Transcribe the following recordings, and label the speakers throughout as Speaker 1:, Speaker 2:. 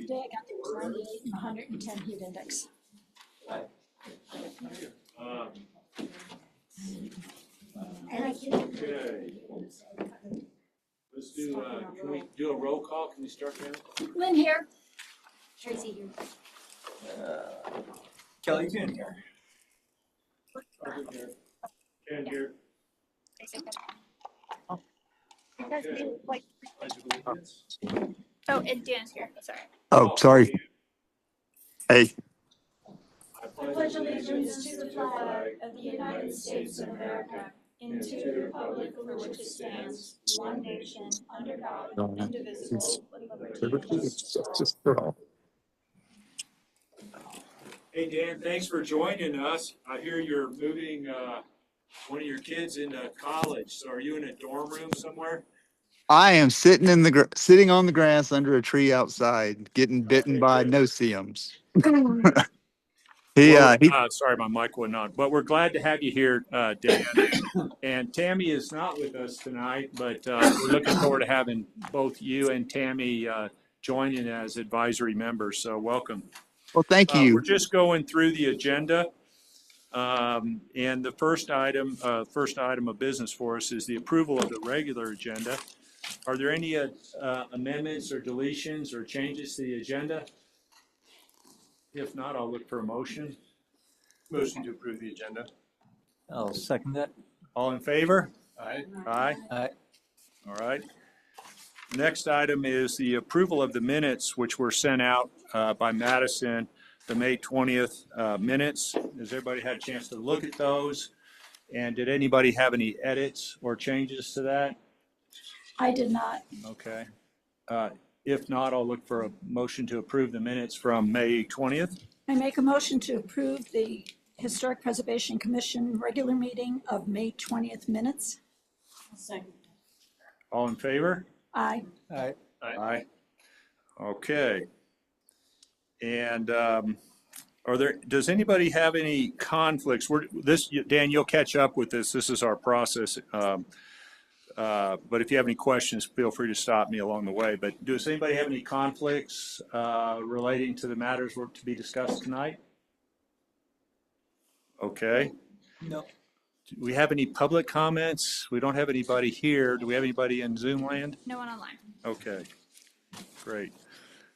Speaker 1: Today I got there was 98 and 110 heat index.
Speaker 2: Okay. Let's do, can we do a roll call? Can you start now?
Speaker 1: Lynn here.
Speaker 3: Tracy here.
Speaker 4: Kelly June here.
Speaker 2: Ken here.
Speaker 3: Oh, and Dan's here. Sorry.
Speaker 5: Oh, sorry. Hey,
Speaker 1: I pledge allegiance to the flag of the United States of America and to the republic for which it stands, one nation, under God, indivisible, with liberty and justice for all.
Speaker 2: Hey, Dan, thanks for joining us. I hear you're moving one of your kids into college. So are you in a dorm room somewhere?
Speaker 5: I am sitting sitting on the grass under a tree outside, getting bitten by no-see-ums.
Speaker 2: Sorry, my mic wasn't on. But we're glad to have you here, Dan. And Tammy is not with us tonight, but we're looking forward to having both you and Tammy joining as advisory members. So welcome.
Speaker 5: Well, thank you.
Speaker 2: We're just going through the agenda. And the first item of business for us is the approval of the regular agenda. Are there any amendments or deletions or changes to the agenda? If not, I'll look for a motion.
Speaker 4: Motion to approve the agenda.
Speaker 6: I'll second that.
Speaker 2: All in favor?
Speaker 4: Aye.
Speaker 2: Aye.
Speaker 6: Aye.
Speaker 2: All right. Next item is the approval of the minutes, which were sent out by Madison, the May 20th minutes. Has everybody had a chance to look at those? And did anybody have any edits or changes to that?
Speaker 1: I did not.
Speaker 2: Okay. If not, I'll look for a motion to approve the minutes from May 20th.
Speaker 1: I make a motion to approve the Historic Preservation Commission regular meeting of May 20th minutes. Second.
Speaker 2: All in favor?
Speaker 1: Aye.
Speaker 6: Aye.
Speaker 2: Aye. Okay. And does anybody have any conflicts? Dan, you'll catch up with this. This is our process. But if you have any questions, feel free to stop me along the way. But does anybody have any conflicts relating to the matters to be discussed tonight? Okay.
Speaker 6: No.
Speaker 2: Do we have any public comments? We don't have anybody here. Do we have anybody in Zoom land?
Speaker 3: No one online.
Speaker 2: Okay, great.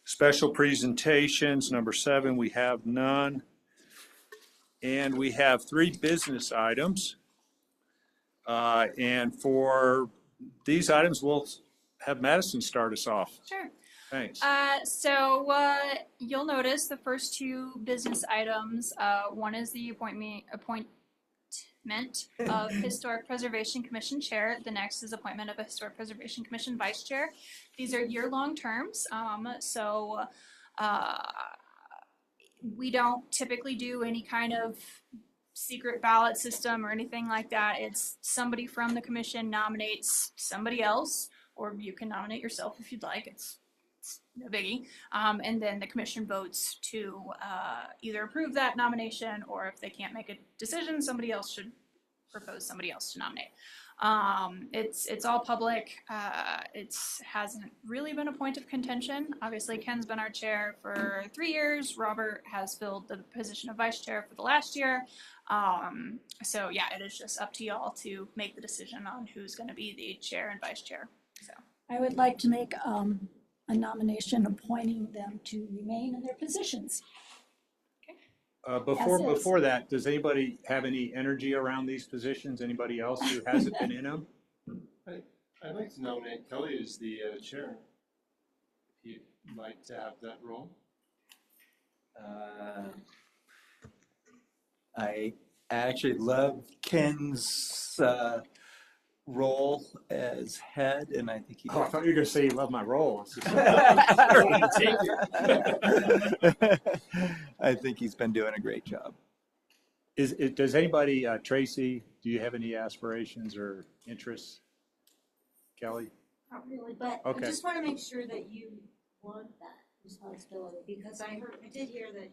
Speaker 2: Special presentations, number 7, we have none. And we have 3 business items. And for these items, we'll have Madison start us off.
Speaker 3: Sure.
Speaker 2: Thanks.
Speaker 3: So you'll notice the first 2 business items. One is the appointment of Historic Preservation Commission Chair. The next is appointment of a Historic Preservation Commission Vice Chair. These are year-long terms. So we don't typically do any kind of secret ballot system or anything like that. It's somebody from the commission nominates somebody else, or you can nominate yourself if you'd like. It's no biggie. And then the commission votes to either approve that nomination, or if they can't make a decision, somebody else should propose somebody else to nominate. It's all public. It hasn't really been a point of contention. Obviously, Ken's been our chair for 3 years. Robert has filled the position of vice chair for the last year. So yeah, it is just up to y'all to make the decision on who's going to be the chair and vice chair. So
Speaker 1: I would like to make a nomination appointing them to remain in their positions.
Speaker 2: Before that, does anybody have any energy around these positions? Anybody else who hasn't been in them?
Speaker 4: I'd like to nominate Kelly as the chair. If you'd like to have that role.
Speaker 6: I actually love Ken's role as head, and I think he.
Speaker 2: Oh, I thought you were going to say you love my role.
Speaker 6: I think he's been doing a great job.
Speaker 2: Does anybody, Tracy, do you have any aspirations or interests? Kelly?
Speaker 7: Not really, but
Speaker 2: Okay.
Speaker 7: I just want to make sure that you want that responsibility, because I did hear that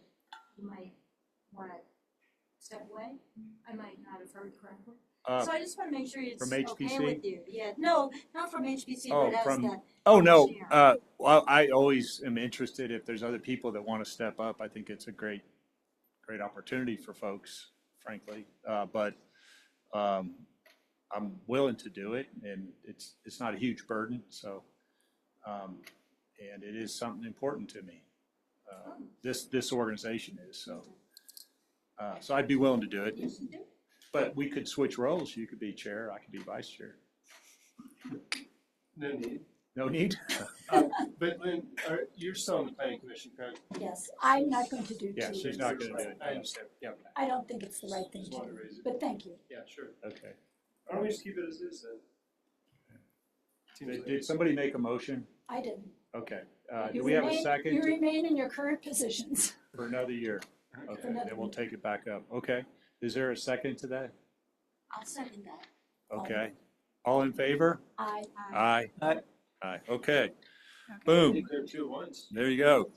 Speaker 7: you might want to step away. I might not have heard correctly. So I just wanna make sure it's
Speaker 2: from
Speaker 7: okay
Speaker 2: HPC?
Speaker 7: with you. Yeah, no, not from HPC,
Speaker 2: Oh,
Speaker 7: but as
Speaker 2: from-
Speaker 7: the.
Speaker 2: Oh, no,
Speaker 7: chair.
Speaker 2: well, I always am interested if there's other people that want to step up. I think it's a great opportunity for folks, frankly. But I'm willing to do it, and it's not a huge burden, so, and it is something important to me. This organization is, so. So I'd be willing to do it,
Speaker 7: Yes, you do.
Speaker 2: but we could switch roles. You could be chair, I could be vice chair.
Speaker 4: No need.
Speaker 2: No need?
Speaker 4: But Lynn, you're still on the planning commission, correct?
Speaker 1: Yes, I'm not going to do
Speaker 2: Yeah,
Speaker 1: two.
Speaker 2: she's not gonna do it.
Speaker 4: I understand, yeah,
Speaker 1: I don't think it's the right thing
Speaker 4: just
Speaker 1: to
Speaker 4: wanted
Speaker 1: do,
Speaker 4: to raise it.
Speaker 1: but thank you.
Speaker 4: Yeah, sure.
Speaker 2: Okay.
Speaker 4: Why don't we just keep it as is then?
Speaker 2: Did somebody make a motion?
Speaker 1: I didn't.
Speaker 2: Okay.
Speaker 1: You
Speaker 2: Do we have a
Speaker 1: remain-
Speaker 2: second
Speaker 1: You remain in your current positions.
Speaker 2: for another year? Okay,
Speaker 1: another
Speaker 2: then we'll
Speaker 1: year.
Speaker 2: take it back up. Okay. Is there a second to that?
Speaker 7: I'll second that.
Speaker 2: Okay. All in favor?
Speaker 1: I,
Speaker 2: Aye.
Speaker 6: Aye.
Speaker 2: Aye. Okay.
Speaker 3: Okay.
Speaker 2: Boom.
Speaker 4: Declare two at once.
Speaker 2: There you go.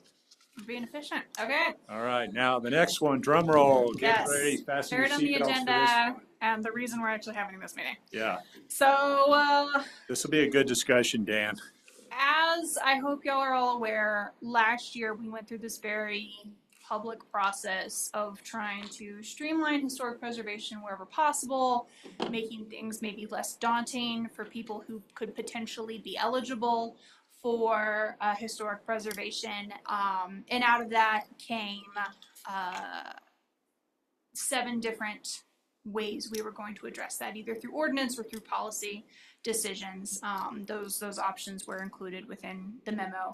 Speaker 3: We're being efficient. Okay.
Speaker 2: All right. Now the next one, drum roll. Get
Speaker 3: Yes.
Speaker 2: ready. Fasten your
Speaker 3: Third on the
Speaker 2: seatbelts for this
Speaker 3: agenda,
Speaker 2: one.
Speaker 3: and the reason we're actually having this meeting.
Speaker 2: Yeah.
Speaker 3: So,
Speaker 2: This will be a good discussion, Dan.
Speaker 3: as I hope y'all are all aware, last year we went through this very public process of trying to streamline historic preservation wherever possible, making things maybe less daunting for people who could potentially be eligible for historic preservation. And out of that came 7 different ways we were going to address that, either through ordinance or through policy decisions. Those options were included within the memo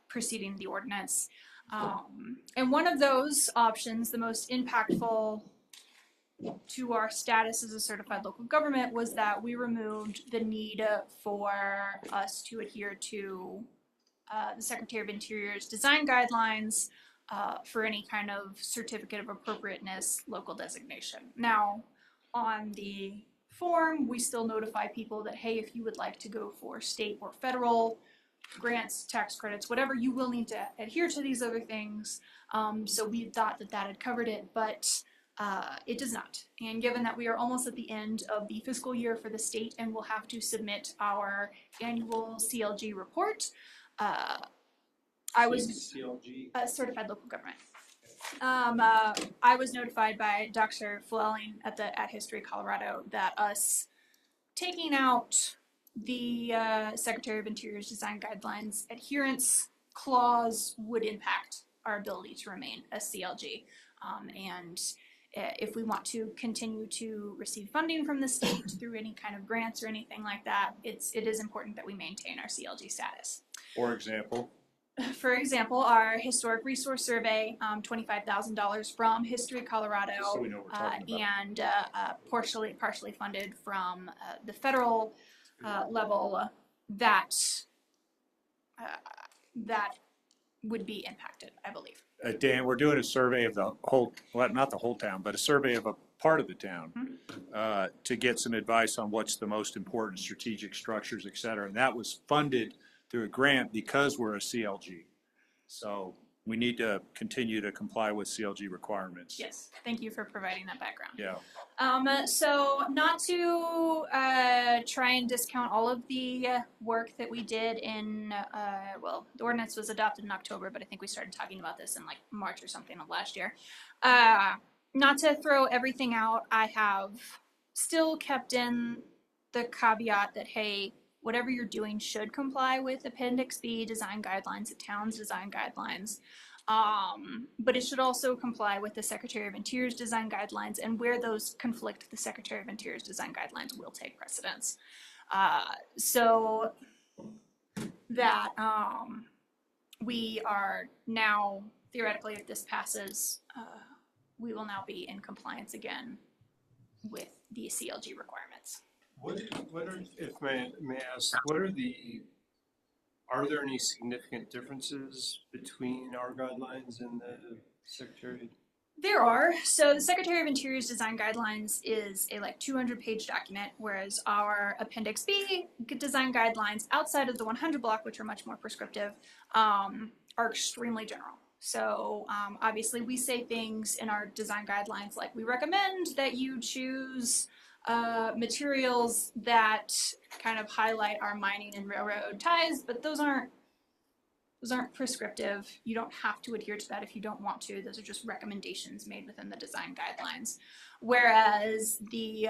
Speaker 3: preceding the ordinance. And one of those options, the most impactful to our status as a certified local government, was that we removed the need for us to adhere to the Secretary of Interior's design guidelines for any kind of certificate of appropriateness local designation. Now, on the form, we still notify people that, hey, if you would like to go for state or federal grants, tax credits, whatever, you will need to adhere to these other things. So we thought that had covered it, but it does not. And given that we are almost at the end of the fiscal year for the state and we'll have to submit our annual CLG report, I was
Speaker 4: CLG.
Speaker 3: certified local government. I was notified by Dr. Flelling at History Colorado that us taking out the Secretary of Interior's design guidelines adherence clause would impact our ability to remain a CLG. And if we want to continue to receive funding from the state through any kind of grants or anything like that, it is important that we maintain our CLG status.
Speaker 2: For example.
Speaker 3: For example, our historic resource survey, $25,000 from History Colorado,
Speaker 2: So we know what we're talking about.
Speaker 3: and partially funded from the federal level, that would be impacted, I believe.
Speaker 2: Dan, we're doing a survey of the whole, well, not the whole town, but a survey of a part of the town to get some advice on what's the most important strategic structures, et cetera. And that was funded through a grant because we're a CLG. So we need to continue to comply with CLG requirements.
Speaker 3: Yes, thank you for providing that background.
Speaker 2: Yeah.
Speaker 3: So not to try and discount all of the work that we did in, well, the ordinance was adopted in October, but I think we started talking about this in like March or something of last year. Not to throw everything out, I have still kept in the caveat that, hey, whatever you're doing should comply with Appendix B design guidelines, the town's design guidelines. But it should also comply with the Secretary of Interior's design guidelines, and where those conflict, the Secretary of Interior's design guidelines will take precedence. So that we are now, theoretically, if this passes, we will now be in compliance again with the CLG requirements.
Speaker 4: What are, if may ask, are there any significant differences between our guidelines and the Secretary?
Speaker 3: There are. So the Secretary of Interior's design guidelines is a 200-page document, whereas our Appendix B design guidelines, outside of the 100 block, which are much more prescriptive, are extremely general. So obviously we say things in our design guidelines like we recommend that you choose materials that kind of highlight our mining and railroad ties, but those aren't prescriptive. You don't have to adhere to that if you don't want to. Those are just recommendations made within the design guidelines. Whereas the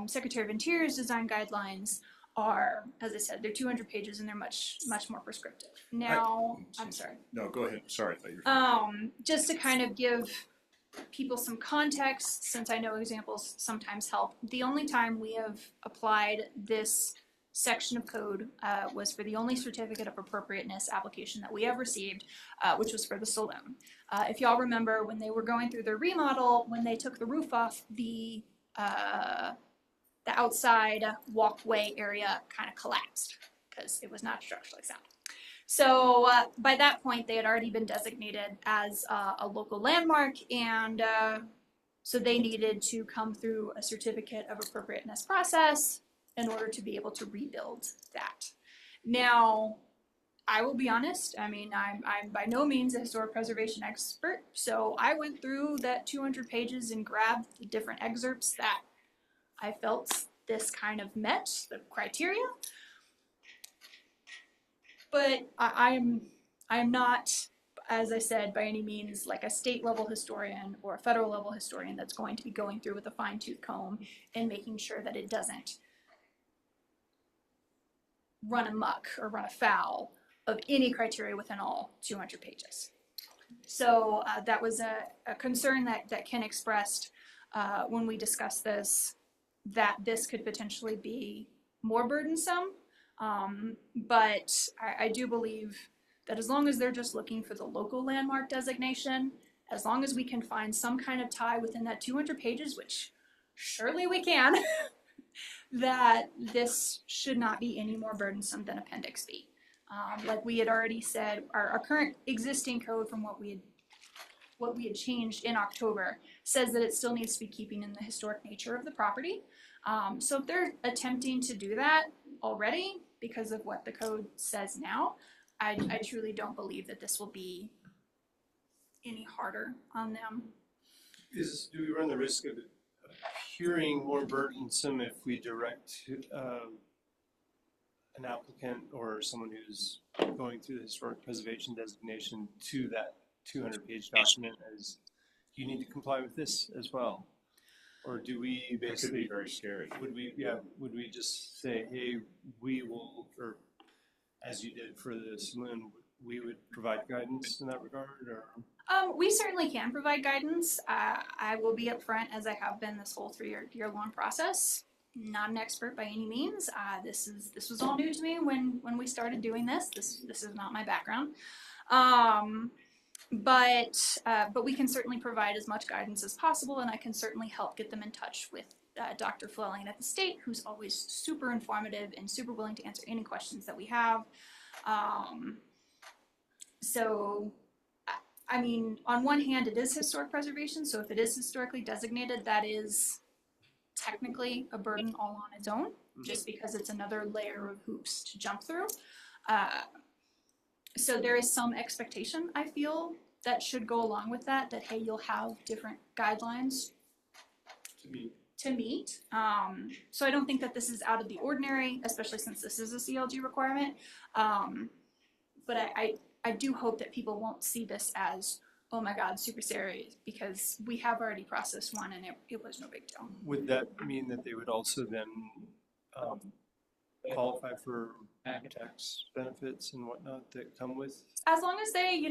Speaker 3: Secretary of Interior's design guidelines are, as I said, they're 200 pages and they're much more prescriptive. Now, I'm sorry.
Speaker 2: No, go ahead. Sorry, I thought you were.
Speaker 3: Just to kind of give people some context, since I know examples sometimes help. The only time we have applied this section of code was for the only certificate of appropriateness application that we have received, which was for the saloon. If y'all remember, when they were going through their remodel, when they took the roof off, the outside walkway area kind of collapsed because it was not structurally sound. So by that point, they had already been designated as a local landmark, and so they needed to come through a certificate of appropriateness process in order to be able to rebuild that. Now, I will be honest, I mean, I'm by no means a historic preservation expert, so I went through that 200 pages and grabbed the different excerpts that I felt this kind of met the criteria. But I am not, as I said, by any means like a state level historian or a federal level historian that's going to be going through with a fine tooth comb and making sure that it doesn't run amok or run afoul of any criteria within all 200 pages. So that was a concern that Ken expressed when we discussed this, that this could potentially be more burdensome. But I do believe that as long as they're just looking for the local landmark designation, as long as we can find some kind of tie within that 200 pages, which surely we can, that this should not be any more burdensome than Appendix B. Like we had already said, our current existing code from what we had changed in October says that it still needs to be keeping in the historic nature of the property. So if they're attempting to do that already because of what the code says now, I truly don't believe that this will be any harder on them.
Speaker 4: Do we run the risk of appearing more burdensome if we direct an applicant or someone who's going through the historic preservation designation to that 200-page document as you need to comply with this as well? Or do we basically? That could be very scary. Would we just say, hey, we will, or as you did for the saloon, we would provide guidance in that regard, or?
Speaker 3: We certainly can provide guidance. I will be upfront, as I have been this whole three-year-long process. Not an expert by any means. This was all new to me when we started doing this. This is not my background. But we can certainly provide as much guidance as possible, and I can certainly help get them in touch with Dr. Flelling at the state, who's always super informative and super willing to answer any questions that we have. So, I mean, on one hand, it is historic preservation, so if it is historically designated, that is technically a burden all on its own, just because it's another layer of hoops to jump through. So there is some expectation, I feel, that should go along with that, hey, you'll have different guidelines to meet. So I don't think that this is out of the ordinary, especially since this is a CLG requirement. But I do hope that people won't see this as, oh my God, super serious, because we have already processed one and it was no big deal.
Speaker 4: Would that mean that they would also then qualify for tax benefits and whatnot that come with?
Speaker 3: As long as they,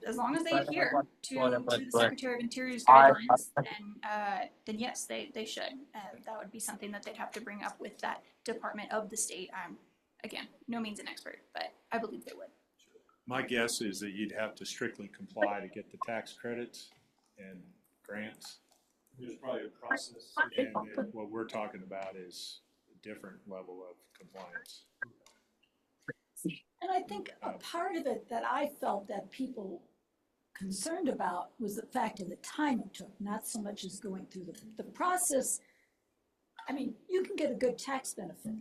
Speaker 3: as long as they adhere to the Secretary of Interior's guidelines, then yes, they should. That would be something that they'd have to bring up with that department of the state. I'm, again, no means an expert, but I believe they would.
Speaker 2: My guess is that you'd have to strictly comply to get the tax credits and grants.
Speaker 4: There's probably a process.
Speaker 2: And what we're talking about is a different level of compliance.
Speaker 1: And I think a part of it that I felt that people concerned about was the fact of the time it took, not so much as going through the process. I mean, you can get a good tax benefit.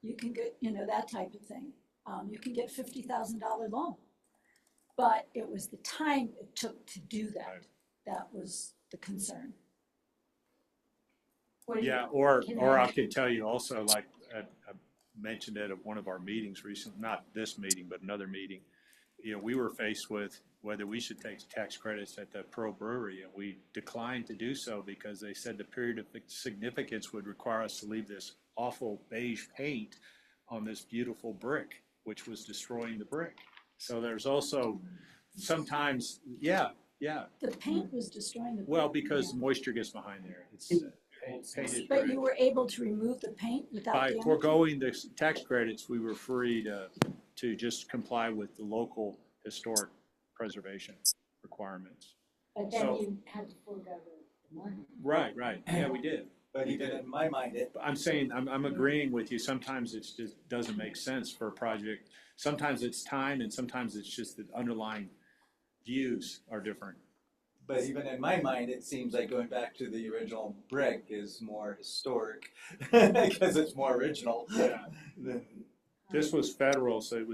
Speaker 1: You can get, that type of thing. You can get $50,000 loan. But it was the time it took to do that. That was the concern.
Speaker 7: Or you-
Speaker 2: Yeah, or
Speaker 7: Can
Speaker 2: I
Speaker 7: I-
Speaker 2: could tell you also, like I mentioned it at one of our meetings recently, not this meeting, but another meeting. You know, we were faced with whether we should take tax credits at the Pearl Brewery, and we declined to do so because they said the period of significance would require us to leave this awful beige paint on this beautiful brick, which was destroying the brick. So there's also sometimes, yeah.
Speaker 1: The paint was destroying the.
Speaker 2: Well, because moisture gets behind there. It's painted
Speaker 1: But
Speaker 2: brick.
Speaker 1: you were able to remove the paint without
Speaker 2: By
Speaker 1: damage?
Speaker 2: foregoing the tax credits, we were free to just comply with the local historic preservation requirements.
Speaker 7: But then
Speaker 2: So-
Speaker 7: you had to forego the money.
Speaker 2: Right, yeah, we did.
Speaker 6: But even in my mind,
Speaker 2: I'm saying, I'm agreeing with you. Sometimes it just doesn't make sense for a project. Sometimes it's time and sometimes it's just the underlying views are different.
Speaker 6: but even in my mind, it seems like going back to the original brick is more historic because it's more original.
Speaker 2: Yeah.
Speaker 6: than-
Speaker 2: This was federal, so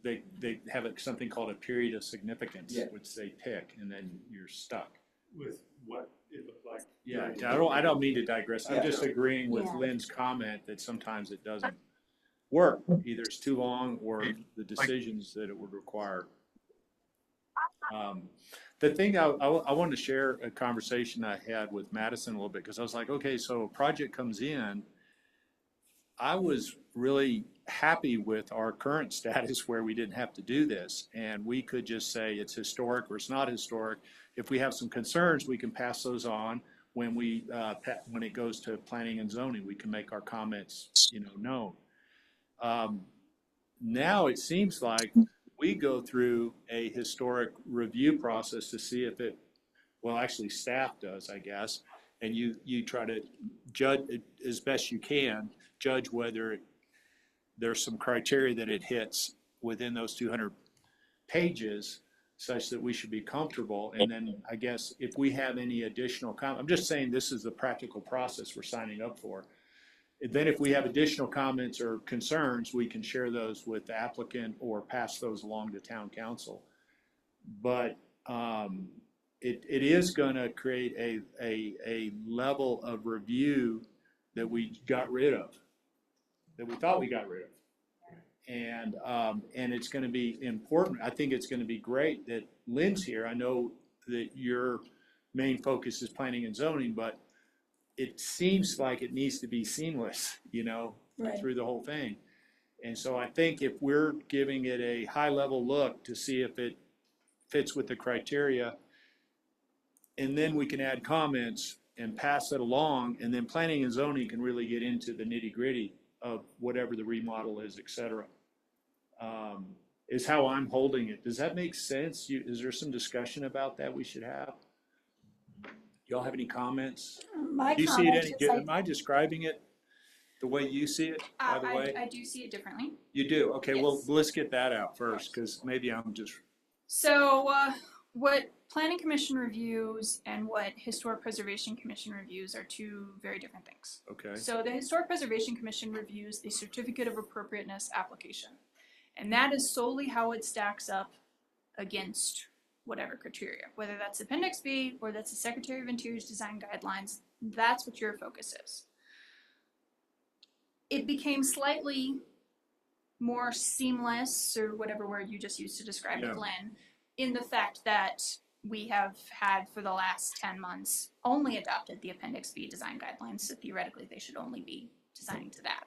Speaker 2: they have something called a period of significance,
Speaker 6: Yeah.
Speaker 2: which they pick, and then you're stuck.
Speaker 4: With what it looked like.
Speaker 2: Yeah, I don't mean to digress. I'm
Speaker 6: Yeah.
Speaker 2: just agreeing with
Speaker 1: Yeah.
Speaker 2: Lynn's comment that sometimes it doesn't work. Either it's too long or the decisions that it would require. The thing I wanted to share a conversation I had with Madison a little bit, because I was like, okay, so a project comes in. I was really happy with our current status where we didn't have to do this, and we could just say it's historic or it's not historic. If we have some concerns, we can pass those on when when it goes to planning and zoning. We can make our comments, known. Now it seems like we go through a historic review process to see if actually staff does, I guess, and you try to judge it as best you can, judge whether there's some criteria that it hits within those 200 pages such that we should be comfortable. And then I guess if we have any additional I'm just saying this is the practical process we're signing up for. And then if we have additional comments or concerns, we can share those with the applicant or pass those along to town council. But it is going to create a level of review that we got rid of, that we thought we got rid of. And it's going to be important. I think it's going to be great that Lynn's here. I know that your main focus is planning and zoning, but it seems like it needs to be seamless,
Speaker 1: Right.
Speaker 2: through the whole thing. And so I think if we're giving it a high level look to see if it fits with the criteria, and then we can add comments and pass it along, and then planning and zoning can really get into the nitty gritty of whatever the remodel is, et cetera, is how I'm holding it. Does that make sense? Is there some discussion about that we should have? Y'all have any comments?
Speaker 1: My
Speaker 2: Do you see it
Speaker 1: comment
Speaker 2: any,
Speaker 1: is
Speaker 2: am I describing it the way you see it, by the way?
Speaker 3: I do see it differently.
Speaker 2: You do? Okay, well,
Speaker 3: Yes.
Speaker 2: let's get that out first, because maybe I'm just,
Speaker 3: So what Planning Commission reviews and what Historic Preservation Commission reviews are two very different things.
Speaker 2: okay.
Speaker 3: So the Historic Preservation Commission reviews the Certificate of Appropriateness application. And that is solely how it stacks up against whatever criteria, whether that's Appendix B or that's the Secretary of Interior's design guidelines. That's what your focus is. It became slightly more seamless, or whatever word you just used to describe
Speaker 2: Yeah.
Speaker 3: it, Glenn, in the fact that we have had for the last 10 months only adopted the Appendix B design guidelines, so theoretically they should only be designing to that.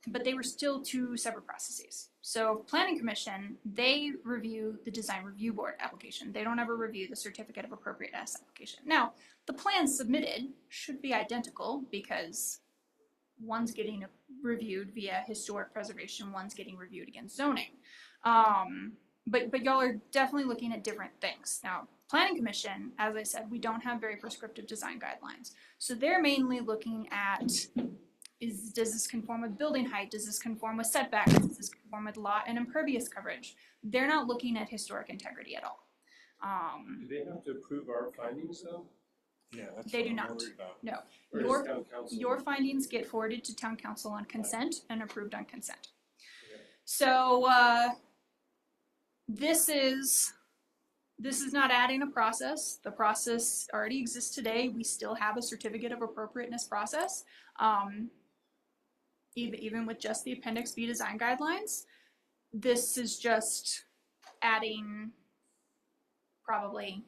Speaker 3: But they were still two separate processes. So Planning Commission, they review the Design Review Board application. They don't ever review the Certificate of Appropriateness application. Now, the plans submitted should be identical because one's getting reviewed via historic preservation, one's getting reviewed against zoning. But y'all are definitely looking at different things. Now, Planning Commission, as I said, we don't have very prescriptive design guidelines. So they're mainly looking at does this conform with building height? Does this conform with setbacks? Does this conform with lot and impervious coverage? They're not looking at historic integrity at all.
Speaker 4: Do they have to approve our findings though?
Speaker 2: Yeah, that's
Speaker 3: They
Speaker 2: what
Speaker 3: do
Speaker 2: I'm
Speaker 3: not.
Speaker 2: worried about.
Speaker 3: No.
Speaker 4: Or
Speaker 3: Your-
Speaker 4: does town council?
Speaker 3: Your findings get forwarded to town council on consent and approved on consent.
Speaker 4: Okay.
Speaker 3: So this is This is not adding a process. The process already exists today. We still have a certificate of appropriateness process. Even with just the Appendix B design guidelines, this is just adding probably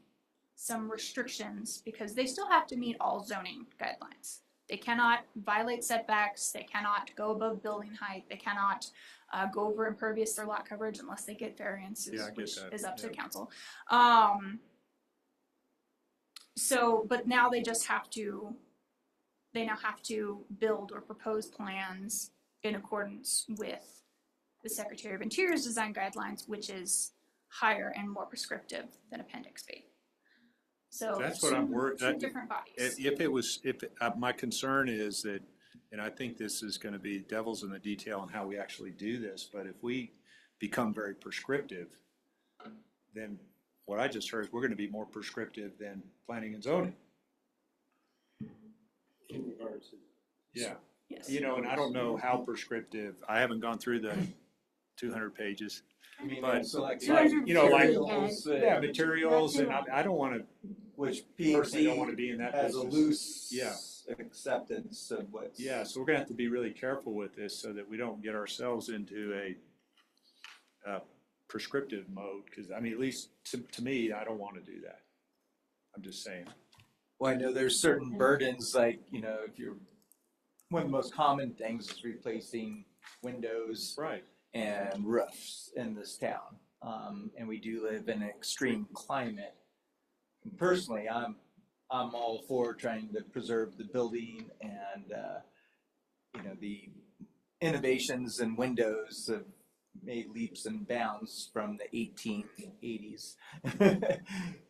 Speaker 3: some restrictions because they still have to meet all zoning guidelines. They cannot violate setbacks, they cannot go above building height, they cannot go over impervious or lot coverage unless they get variances,
Speaker 2: Yeah, I get
Speaker 3: which
Speaker 2: that.
Speaker 3: is up to
Speaker 2: Yep.
Speaker 3: council. But now they just have to, they now have to build or propose plans in accordance with the Secretary of Interior's design guidelines, which is higher and more prescriptive than Appendix B. So
Speaker 2: That's what I'm worried.
Speaker 3: Two different bodies.
Speaker 2: My concern is that, and I think this is going to be devil's in the detail on how we actually do this, but if we become very prescriptive, then what I just heard is we're going to be more prescriptive than planning and zoning.
Speaker 4: In regards to.
Speaker 2: Yeah.
Speaker 3: Yes.
Speaker 2: You know, and I don't know how prescriptive, I haven't gone through the 200 pages.
Speaker 6: I mean,
Speaker 2: But-
Speaker 6: so like,
Speaker 7: 200
Speaker 2: you know, like-
Speaker 6: materials,
Speaker 2: Yeah, materials, and I don't want to,
Speaker 6: which
Speaker 2: personally don't want to
Speaker 6: P&Z
Speaker 2: be in that
Speaker 6: has a
Speaker 2: business.
Speaker 6: loose
Speaker 2: Yeah.
Speaker 6: acceptance of what's.
Speaker 2: Yeah, so we're gonna have to be really careful with this so that we don't get ourselves into a prescriptive mode, because I mean, at least to me, I don't want to do that. I'm just saying.
Speaker 6: Well, I know there's certain burdens, like, you know, if you're, one of the most common things is replacing windows
Speaker 2: Right.
Speaker 6: and roofs in this town. And we do live in an extreme climate. And personally, I'm all for trying to preserve the building and, you know, the innovations in windows have made leaps and bounds from the 1880s.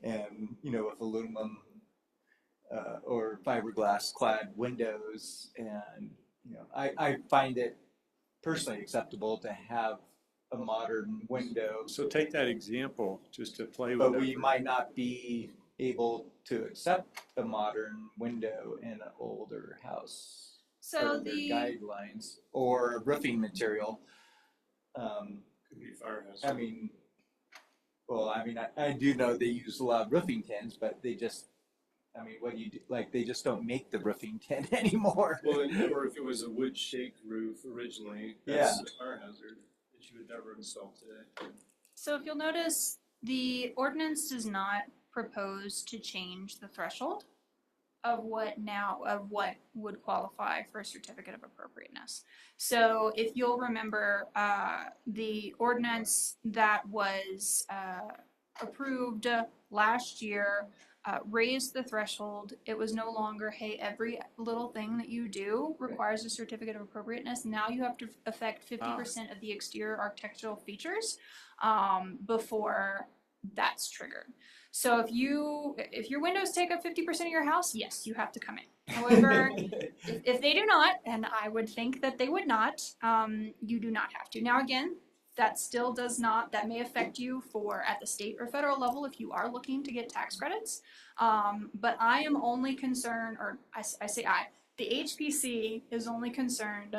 Speaker 6: And, you know, with aluminum or fiberglass clad windows. And, you know, I find it personally acceptable to have a modern window,
Speaker 2: So take that example, just to play with
Speaker 6: but
Speaker 2: it.
Speaker 6: we might not be able to accept a modern window in an older house.
Speaker 3: So
Speaker 6: per their
Speaker 3: the
Speaker 6: guidelines or roofing material.
Speaker 4: Could be fire hazard.
Speaker 6: I mean, well, I mean, I do know they use a lot of roofing tins, but they just, I mean, what do you do? Like, they just don't make the roofing tin anymore.
Speaker 4: Well, or if it was a wood shake roof originally, that's a fire hazard that you would never install today.
Speaker 3: So if you'll notice, the ordinance does not propose to change the threshold of what would qualify for a certificate of appropriateness. So if you'll remember, the ordinance that was approved last year raised the threshold. It was no longer, hey, every little thing that you do requires a certificate of appropriateness. Now you have to affect 50% of the exterior architectural features before that's triggered. So if your windows take up 50% of your house, yes, you have to come in. However, if they do not, and I would think that they would not, you do not have to. Now again, that still does not, that may affect you for at the state or federal level if you are looking to get tax credits. But I am only concerned, or I say the HPC is only concerned,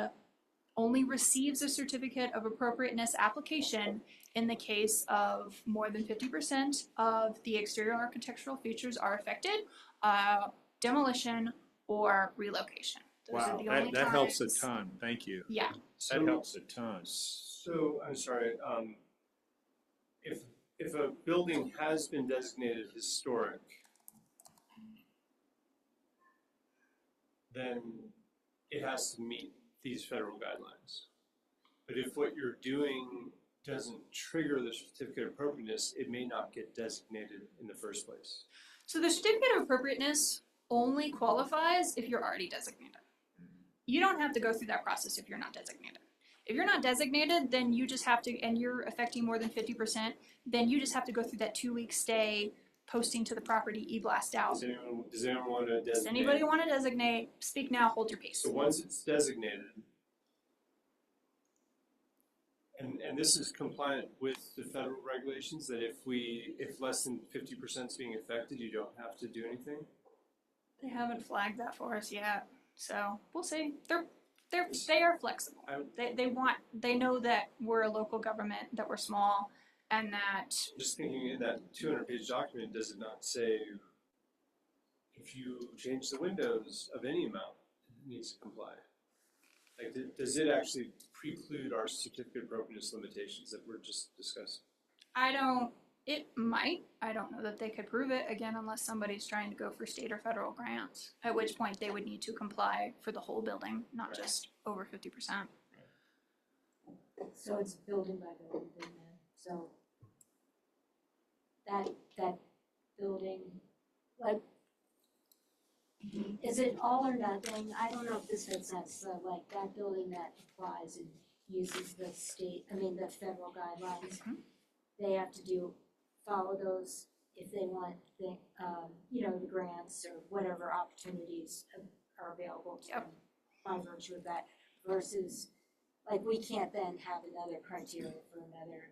Speaker 3: only receives a certificate of appropriateness application in the case of more than 50% of the exterior architectural features are affected, demolition or relocation. Those are
Speaker 2: Wow,
Speaker 3: the only
Speaker 2: that helps a
Speaker 3: times-
Speaker 2: ton. Thank you.
Speaker 3: Yeah.
Speaker 2: That helps a ton.
Speaker 4: So, I'm sorry, if a building has been designated historic, then it has to meet these federal guidelines. But if what you're doing doesn't trigger the certificate of appropriateness, it may not get designated in the first place.
Speaker 3: So the certificate of appropriateness only qualifies if you're already designated. You don't have to go through that process if you're not designated. If you're not designated, then you just have to, and you're affecting more than 50%, then you just have to go through that 2-week stay, posting to the property, e-blast out.
Speaker 4: Does anyone want to designate?
Speaker 3: Does anybody want to designate? Speak now, hold your peace.
Speaker 4: So once it's designated, and this is compliant with the federal regulations, that if less than 50% is being affected, you don't have to do anything?
Speaker 3: They haven't flagged that for us yet, so we'll see. They are flexible. They know that we're a local government, that we're small, and that
Speaker 4: Just thinking in that 200-page document, does it not say if you change the windows of any amount, it needs to comply? Like, does it actually preclude our certificate of appropriateness limitations that we're just discussing?
Speaker 3: it might. I don't know that they could prove it, again, unless somebody's trying to go for state or federal grants, at which point they would need to comply for the whole building, not just over 50%.
Speaker 7: So it's building by building thing then, so that building, like, is it all or nothing? I don't know if this makes sense, so like that building that applies and uses the the federal guidelines, they have to follow those if they want the grants or whatever opportunities are available to them by virtue of that, versus, like, we can't then have another criteria for another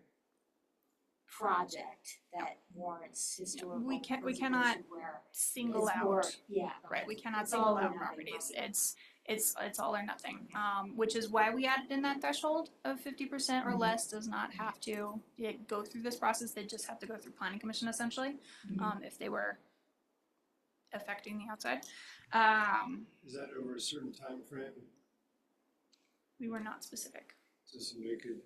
Speaker 7: project that warrants historical
Speaker 3: We cannot
Speaker 7: preservation where
Speaker 3: single
Speaker 7: it's
Speaker 3: out.
Speaker 7: more, yeah.
Speaker 3: Right, we cannot
Speaker 7: It's
Speaker 3: single
Speaker 7: all or
Speaker 3: out
Speaker 7: nothing
Speaker 3: properties.
Speaker 7: property.
Speaker 3: It's all or nothing, which is why we added in that threshold of 50% or less does not have to go through this process. They just have to go through planning commission essentially, if they were affecting the outside.
Speaker 4: Is that over a certain time frame?
Speaker 3: We were not specific.
Speaker 4: So somebody could,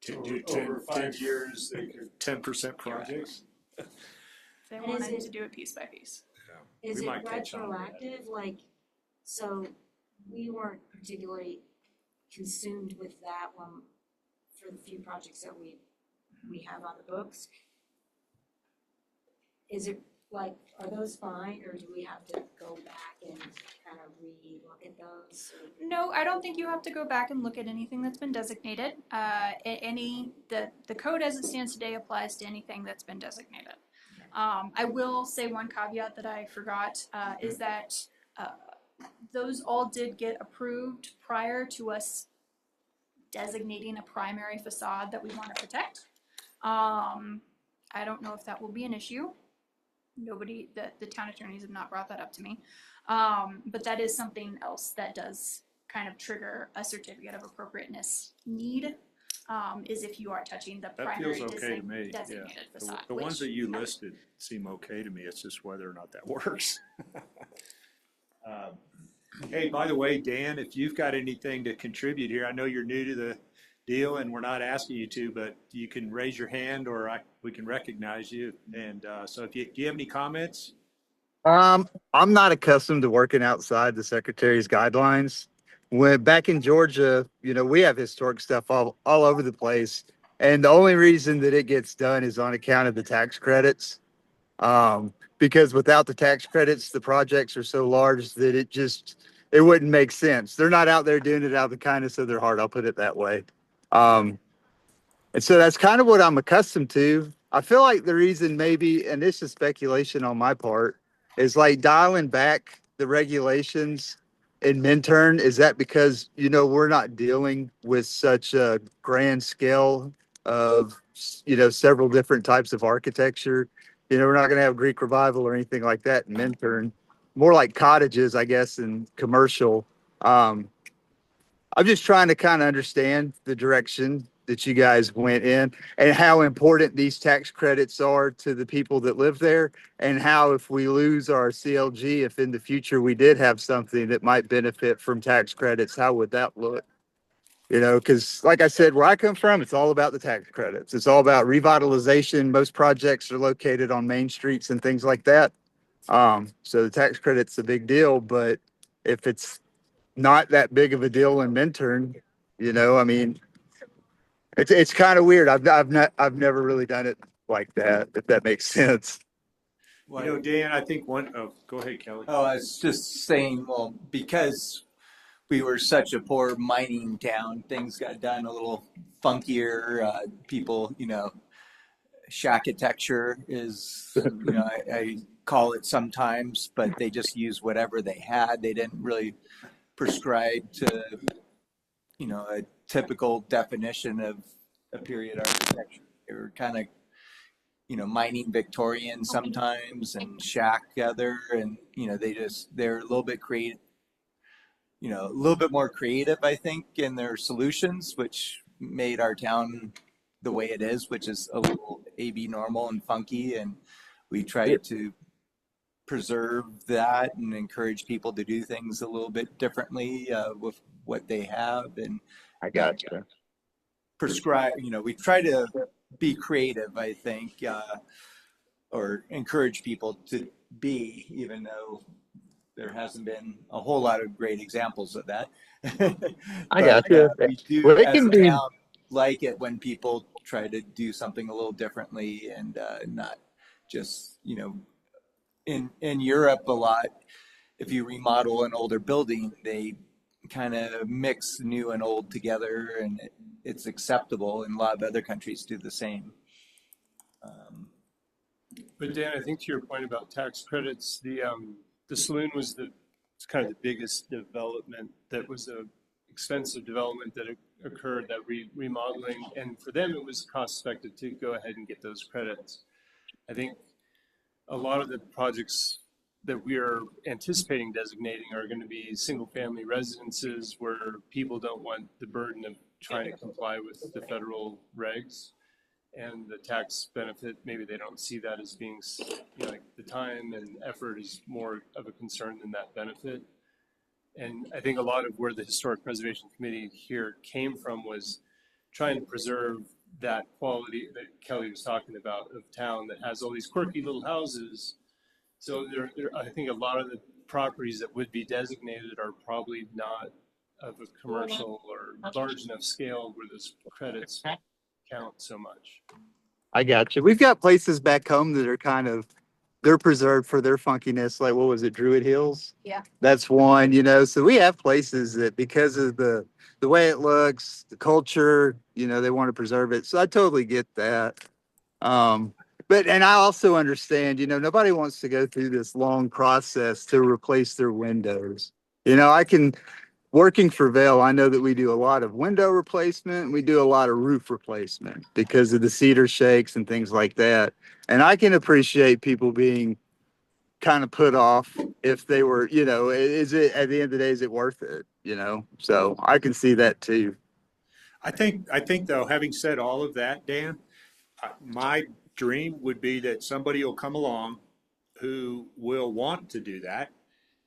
Speaker 2: Do
Speaker 4: over 5 years, they could.
Speaker 2: 10% projects.
Speaker 3: If they
Speaker 7: And is
Speaker 3: wanted
Speaker 7: it-
Speaker 3: to do it piece by piece.
Speaker 7: Is
Speaker 2: We
Speaker 7: it
Speaker 2: might catch on to that.
Speaker 7: retroactive, like, so we weren't particularly consumed with that one for the few projects that we have on the books? Is it, like, are those fine, or do we have to go back and kind of re-look at those?
Speaker 3: No, I don't think you have to go back and look at anything that's been designated. The code as it stands today applies to anything that's been designated. I will say one caveat that I forgot is that those all did get approved prior to us designating a primary facade that we want to protect. I don't know if that will be an issue. The town attorneys have not brought that up to me. But that is something else that does kind of trigger a certificate of appropriateness need, is if you are touching the
Speaker 2: That
Speaker 3: primary
Speaker 2: feels okay to me, yeah.
Speaker 3: designated facade.
Speaker 2: The ones
Speaker 3: which-
Speaker 2: that you listed seem okay to me. It's just whether or not that works. Hey, by the way, Dan, if you've got anything to contribute here, I know you're new to the deal and we're not asking you to, but you can raise your hand or we can recognize you. And so do you have any comments?
Speaker 5: I'm not accustomed to working outside the secretary's guidelines. When back in Georgia, we have historic stuff all over the place. And the only reason that it gets done is on account of the tax credits. Because without the tax credits, the projects are so large that it wouldn't make sense. They're not out there doing it out of the kindness of their heart. I'll put it that way. And so that's kind of what I'm accustomed to. I feel like the reason maybe, and this is speculation on my part, is like dialing back the regulations in Minturn. Is that because, we're not dealing with such a grand scale of, several different types of architecture? We're not going to have Greek revival or anything like that in Minturn. More like cottages, I guess, and commercial. I'm just trying to kind of understand the direction that you guys went in and how important these tax credits are to the people that live there, and how if we lose our CLG, if in the future we did have something that might benefit from tax credits, how would that look? Because like I said, where I come from, it's all about the tax credits. It's all about revitalization. Most projects are located on main streets and things like that. So the tax credit's a big deal, but if it's not that big of a deal in Minturn, it's kind of weird. I've never really done it like that, if that makes sense.
Speaker 2: Dan, I think go ahead, Kelly.
Speaker 6: Oh, I was just saying, well, because we were such a poor mining town, things got done a little funkier. People, shackatecture is, I call it sometimes, but they just used whatever they had. They didn't really prescribe to, a typical definition of a period architecture. They were kind of, mining Victorian sometimes and shack other, and, they're a little bit creative. A little bit more creative, I think, in their solutions, which made our town the way it is, which is a little AB normal and funky. And we try to preserve that and encourage people to do things a little bit differently with what they have, and
Speaker 5: I got you.
Speaker 6: prescribe, we try to be creative, I think, or encourage people to be, even though there hasn't been a whole lot of great examples of that.
Speaker 5: I
Speaker 6: But
Speaker 5: got you.
Speaker 6: we do,
Speaker 5: Well, it
Speaker 6: as
Speaker 5: can
Speaker 6: a
Speaker 5: be.
Speaker 6: town, like it when people try to do something a little differently and not just, in Europe a lot, if you remodel an older building, they kind of mix new and old together, and it's acceptable. And a lot of other countries do the same.
Speaker 4: But Dan, I think to your point about tax credits, the saloon was it's kind of the biggest development that was a expensive development that occurred, that remodeling, and for them it was cost effective to go ahead and get those credits. I think a lot of the projects that we are anticipating designating are going to be single family residences where people don't want the burden of trying to comply with the federal regs and the tax benefit. Maybe they don't see that as being, like the time and effort is more of a concern than that benefit. And I think a lot of where the Historic Preservation Committee here came from was trying to preserve that quality that Kelly was talking about of town that has all these quirky little houses. So I think a lot of the properties that would be designated are probably not of a commercial or large enough scale where those credits count so much.
Speaker 5: I got you. We've got places back home that are they're preserved for their funkiness. Like, what was it, Druid Hills?
Speaker 3: Yeah.
Speaker 5: That's one, So we have places that, because of the way it looks, the culture, they want to preserve it. So I totally get that. And I also understand, nobody wants to go through this long process to replace their windows. Working for Vail, I know that we do a lot of window replacement. We do a lot of roof replacement because of the cedar shakes and things like that. And I can appreciate people being kind of put off if they were, is it, at the end of the day, is it worth it? So I can see that too.
Speaker 2: I think though, having said all of that, Dan, my dream would be that somebody will come along who will want to do that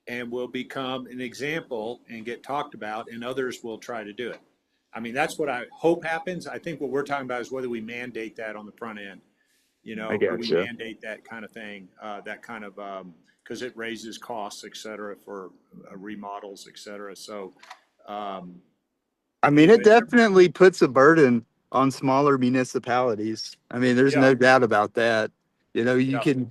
Speaker 2: and will become an example and get talked about, and others will try to do it. I mean, that's what I hope happens. I think what we're talking about is whether we mandate that on the front end.
Speaker 5: I
Speaker 2: Do we
Speaker 5: gotcha.
Speaker 2: mandate that kind of thing, that kind of, because it raises costs, et cetera, for remodels, et cetera. So,
Speaker 5: I mean, it definitely puts a burden on smaller municipalities. I mean, there's
Speaker 2: yeah,
Speaker 5: no doubt about that. You
Speaker 2: yeah,
Speaker 5: can,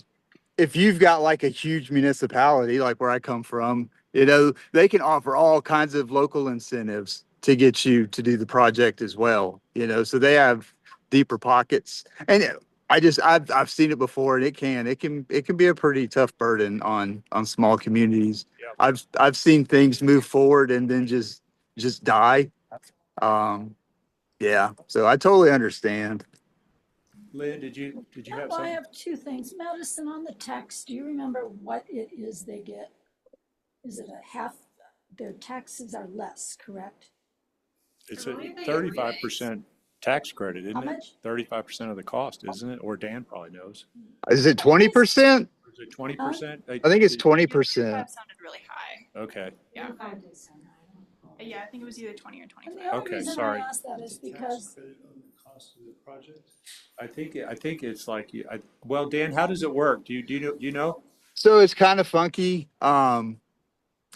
Speaker 5: if you've got like a huge municipality, like where I come from, they can offer all kinds of local incentives to get you to do the project as well. So they have deeper pockets. And I've seen it before, and it can be a pretty tough burden on small communities.
Speaker 2: yeah.
Speaker 5: I've seen things move forward and then just die. Yeah, so I totally understand.
Speaker 2: Lynn, did you have
Speaker 1: I
Speaker 2: something?
Speaker 1: have two things. Madison, on the tax, do you remember what it is they get? Is it a half, their taxes are less, correct?
Speaker 2: It's a 35% tax credit, isn't
Speaker 1: How
Speaker 2: it?
Speaker 1: much?
Speaker 2: 35% of the cost, isn't it? Or Dan probably knows.
Speaker 5: Is it 20%?
Speaker 2: Or is it 20%?
Speaker 5: I think it's 20%.
Speaker 3: That sounded really high.
Speaker 2: Okay.
Speaker 3: Yeah.
Speaker 7: 25 did sound high, I don't know.
Speaker 3: Yeah, I think it was either 20 or
Speaker 1: And
Speaker 3: 25.
Speaker 1: the only
Speaker 2: Okay,
Speaker 1: reason
Speaker 2: sorry.
Speaker 1: I asked that is because
Speaker 4: Credit on the cost of the project.
Speaker 2: I think it's like, well, Dan, how does it work? Do you know?
Speaker 5: So it's kind of funky.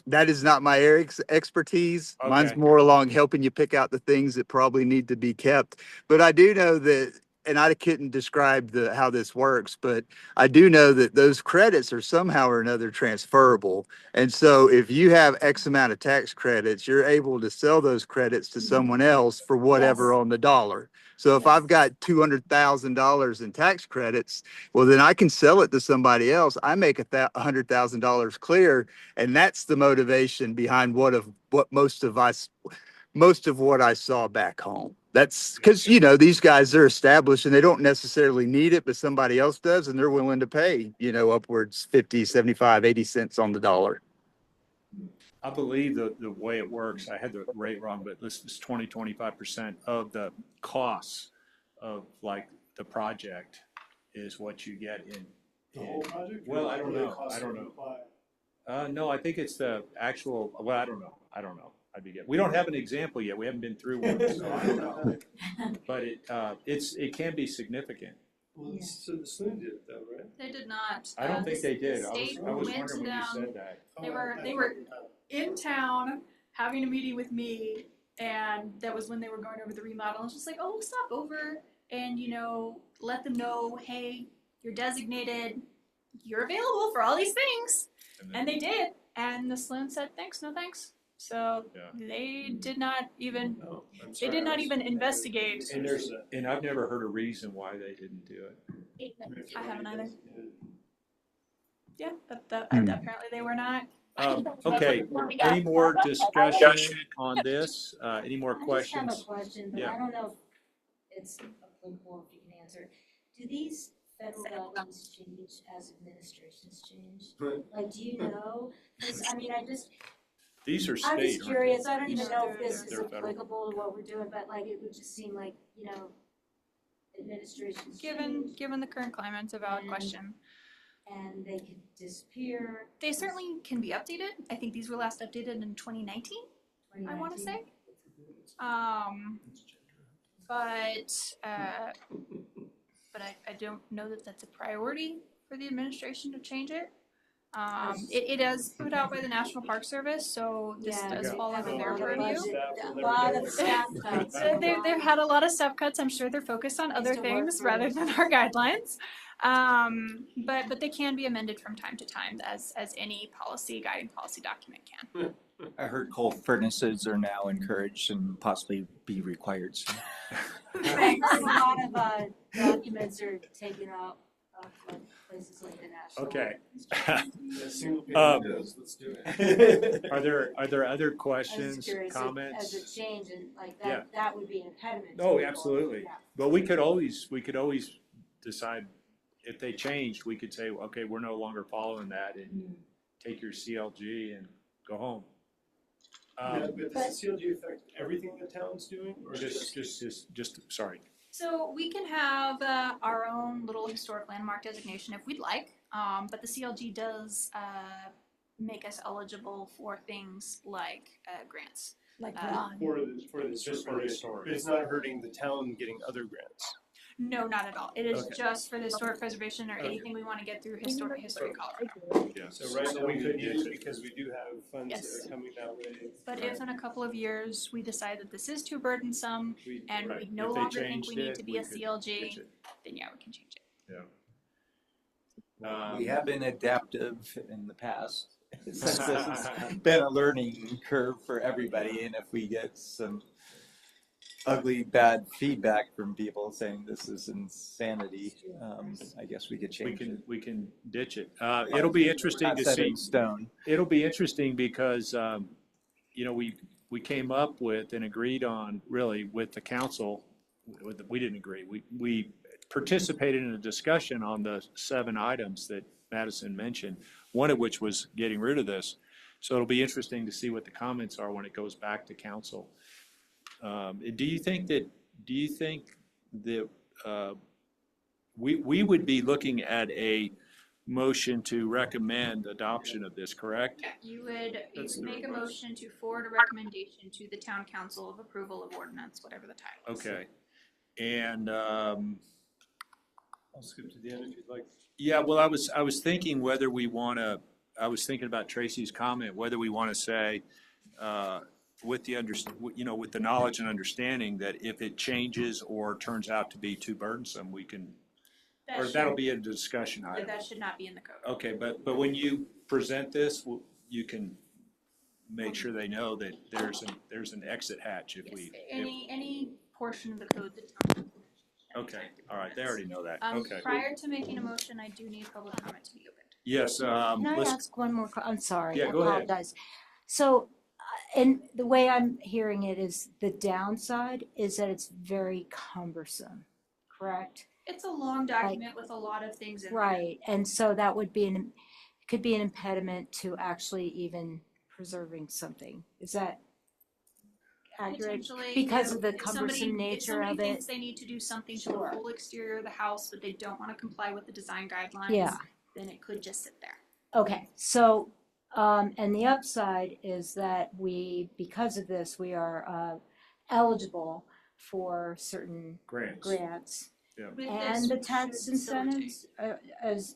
Speaker 5: That is not my expertise. Mine's
Speaker 2: Okay.
Speaker 5: more along helping you pick out the things that probably need to be kept. But I do know that, and I couldn't describe how this works, but I do know that those credits are somehow or another transferable. And so if you have X amount of tax credits, you're able to sell those credits to someone else for whatever
Speaker 1: Yes.
Speaker 5: on the dollar. So if
Speaker 1: Yes.
Speaker 5: I've got $200,000 in tax credits, well, then I can sell it to somebody else. I make $100,000 clear, and that's the motivation behind most of what I saw back home. That's because these guys are established and they don't necessarily need it, but somebody else does, and they're willing to pay upwards 50, 75, 80 cents on the dollar.
Speaker 2: I believe the way it works, I had the rate wrong, but this is 25% of the costs of like the project is what you get in.
Speaker 4: The whole project?
Speaker 2: Well, I don't
Speaker 4: Or the
Speaker 2: know.
Speaker 4: cost
Speaker 2: I don't
Speaker 4: to
Speaker 2: know.
Speaker 4: apply?
Speaker 2: No, I think it's the actual, well, I don't know. I'd be we don't have an example yet. We haven't been through one, so I don't know. But it can be significant.
Speaker 4: Well,
Speaker 7: Yeah.
Speaker 4: so the Sloan did it though, right?
Speaker 3: They did not.
Speaker 2: I don't think they did.
Speaker 3: The state
Speaker 2: I was
Speaker 3: went
Speaker 2: wondering
Speaker 3: to
Speaker 2: when you
Speaker 3: them.
Speaker 2: said that.
Speaker 3: They
Speaker 4: Oh,
Speaker 3: were-
Speaker 4: I
Speaker 3: they
Speaker 4: thought
Speaker 3: were-
Speaker 4: we had.
Speaker 3: In town having a meeting with me, and that was when they were going over the remodel. I was just like, oh, stop over and let them know, hey, you're designated, you're available for all these things, and they did. And the Sloan said, thanks, no thanks. So
Speaker 2: Yeah.
Speaker 3: they did not even
Speaker 4: Oh, I'm
Speaker 3: they
Speaker 4: sorry,
Speaker 3: did
Speaker 4: I
Speaker 3: not
Speaker 4: was-
Speaker 3: even investigate.
Speaker 2: And I've never heard a reason why they didn't do it.
Speaker 3: I haven't either. Yeah,
Speaker 5: Hmm.
Speaker 3: apparently they were not.
Speaker 2: Okay, any more discussion on this? Any more
Speaker 7: I
Speaker 2: questions?
Speaker 7: just have a question, but
Speaker 2: Yeah.
Speaker 7: I don't know if it's applicable, if you can answer it. Do these federal guidelines change as administrations change? Like, do you know? 'Cause, I mean,
Speaker 2: These are
Speaker 7: I'm
Speaker 2: state,
Speaker 7: just
Speaker 2: aren't
Speaker 7: curious, I don't
Speaker 2: These-
Speaker 7: even know if this is
Speaker 2: they're federal.
Speaker 7: applicable to what we're doing, but like, it would just seem like, administrations change
Speaker 3: Given the current climate, it's a valid
Speaker 7: And-
Speaker 3: question.
Speaker 7: and they could disappear.
Speaker 3: They certainly can be updated. I think these were last updated in 2019. I want to
Speaker 7: 2019.
Speaker 3: say. But I don't know that that's a priority for the administration to change it. It is put out by the National Park Service, so this
Speaker 7: Yeah,
Speaker 3: does
Speaker 7: they
Speaker 3: fall
Speaker 7: have
Speaker 3: under
Speaker 7: a
Speaker 3: their
Speaker 7: lot of
Speaker 3: purview.
Speaker 7: budget, a lot of staff cuts.
Speaker 3: They've had a lot of step cuts. I'm sure they're focused on
Speaker 7: I used
Speaker 3: other
Speaker 7: to work
Speaker 3: things
Speaker 7: for
Speaker 3: rather
Speaker 7: them.
Speaker 3: than our guidelines. But they can be amended from time to time, as any guiding policy document can.
Speaker 6: I heard coal furnaces are now encouraged and possibly be required soon.
Speaker 7: Right, a lot of documents are taken out of like places like the National.
Speaker 2: Okay.
Speaker 4: Yeah, single page
Speaker 2: Um,
Speaker 4: windows, let's do it.
Speaker 2: Are there other
Speaker 7: I was
Speaker 2: questions,
Speaker 7: curious
Speaker 2: comments?
Speaker 7: as a change and like
Speaker 2: Yeah.
Speaker 7: that would be an impediment. to
Speaker 2: Oh,
Speaker 7: people.
Speaker 2: absolutely.
Speaker 7: Yeah.
Speaker 2: But we could always decide if they changed, we could say, okay, we're no longer following that and take your CLG and go home.
Speaker 4: Yeah, but does the CLG affect everything the town's doing, or
Speaker 2: Just, sorry.
Speaker 3: So we can have our own little historic landmark designation if we'd like, but the CLG does make us eligible for things like grants.
Speaker 1: Like
Speaker 4: for the
Speaker 2: Just for historic.
Speaker 4: But it's not hurting the town getting other grants.
Speaker 3: No, not at all. It is
Speaker 2: Okay.
Speaker 3: just for the historic preservation or anything we want to get through history Colorado.
Speaker 2: Yeah.
Speaker 4: So right now we
Speaker 2: we
Speaker 4: could
Speaker 2: could
Speaker 4: use
Speaker 2: use
Speaker 4: it because we do have funds
Speaker 3: Yes.
Speaker 4: that are coming that way.
Speaker 3: But if in a couple of years we decide that this is too burdensome and
Speaker 2: Right.
Speaker 3: we no
Speaker 2: If they
Speaker 3: longer think
Speaker 2: changed
Speaker 3: we need
Speaker 2: it,
Speaker 3: to be
Speaker 2: we
Speaker 3: a
Speaker 2: could
Speaker 3: CLG,
Speaker 2: fix it.
Speaker 3: then yeah, we can change it.
Speaker 6: We have been adaptive in the past, since this has been a learning curve for everybody, and if we get some ugly, bad feedback from people saying this is insanity, I guess we could change it.
Speaker 2: We can ditch it. It'll be interesting
Speaker 6: Not
Speaker 2: to
Speaker 6: set
Speaker 2: see.
Speaker 6: in stone.
Speaker 2: It'll be interesting because, we came up with and agreed on, really, with the council, we didn't agree. We participated in a discussion on the 7 items that Madison mentioned, one of which was getting rid of this. So it'll be interesting to see what the comments are when it goes back to council. Do you think that we would be looking at a motion to recommend adoption of this, correct?
Speaker 3: You would
Speaker 4: That's the
Speaker 3: make a
Speaker 4: request.
Speaker 3: motion to forward a recommendation to the town council of approval of ordinance, whatever the title is.
Speaker 2: Okay. And,
Speaker 4: I'll skip to the end if you'd like.
Speaker 2: yeah, well, I was thinking whether we want to, I was thinking about Tracy's comment, whether we want to say, with the with the knowledge and understanding that if it changes or turns out to be too burdensome, we can, or that'll be a discussion item.
Speaker 3: That should not be in the code.
Speaker 2: Okay, but when you present this, you can make sure they know that there's an exit hatch if
Speaker 3: Yes,
Speaker 2: we.
Speaker 3: any portion of the code that town council mentions.
Speaker 2: Okay, all right, they already know that, okay.
Speaker 3: Prior to making a motion, I do need public comment to be opened.
Speaker 2: Yes,
Speaker 7: Can I
Speaker 2: let's,
Speaker 7: ask one more, I'm sorry,
Speaker 2: Yeah,
Speaker 7: I
Speaker 2: go ahead.
Speaker 7: apologize. So, and the way I'm hearing it is the downside is that it's very cumbersome, correct?
Speaker 3: It's a long document with a lot of things in there.
Speaker 7: Right, and so that would be could be an impediment to actually even preserving something. Is that, accurate
Speaker 3: Potentially,
Speaker 7: because of the
Speaker 3: if somebody-
Speaker 7: cumbersome nature
Speaker 3: if
Speaker 7: of
Speaker 3: somebody
Speaker 7: it.
Speaker 3: thinks they need to do something to
Speaker 7: Sure.
Speaker 3: the whole exterior of the house, but they don't want to comply with the design guidelines,
Speaker 7: Yeah.
Speaker 3: then it could just sit there.
Speaker 7: Okay, so, and the upside is that because of this, we are eligible for certain grants.
Speaker 3: With
Speaker 7: And
Speaker 3: this,
Speaker 7: the
Speaker 3: we
Speaker 7: tax
Speaker 3: should facilitate.
Speaker 7: incentives,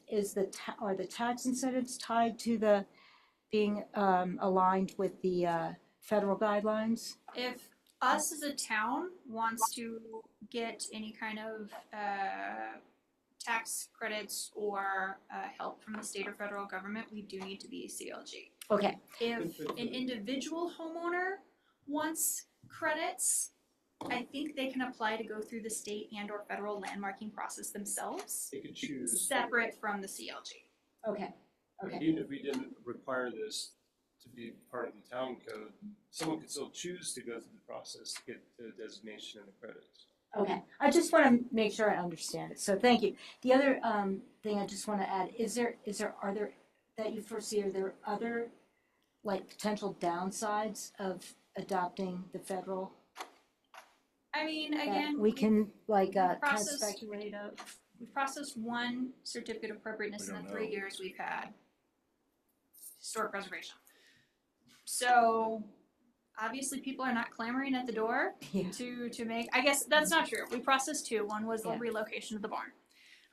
Speaker 7: are the tax incentives tied to the being aligned with the federal guidelines?
Speaker 3: If us as a town wants to get any kind of tax credits or help from the state or federal government, we do need to be a CLG.
Speaker 7: Okay,
Speaker 3: If an individual homeowner wants credits, I think they can apply to go through the state and or federal landmarking process themselves,
Speaker 4: They could choose.
Speaker 3: separate from the CLG.
Speaker 7: okay, okay.
Speaker 4: Even if we didn't require this to be part of the town code, someone could still choose to go through the process to get the designation and the credits.
Speaker 7: Okay, I just want to make sure I understand it, so thank you. The other thing I just want to add, are there, that you foresee, are there other, like, potential downsides of adopting the federal?
Speaker 3: I mean,
Speaker 7: That
Speaker 3: again,
Speaker 7: we can, like, kind of
Speaker 3: process-
Speaker 7: speculate of?
Speaker 3: we've processed one certificate of appropriateness
Speaker 2: We
Speaker 3: in the
Speaker 2: don't
Speaker 3: 3
Speaker 2: know.
Speaker 3: years we've had historic preservation. So obviously people are not clamoring at the door
Speaker 7: Yeah.
Speaker 3: to make, I guess that's not true. We processed 2. One was the
Speaker 7: Yeah.
Speaker 3: relocation of the barn.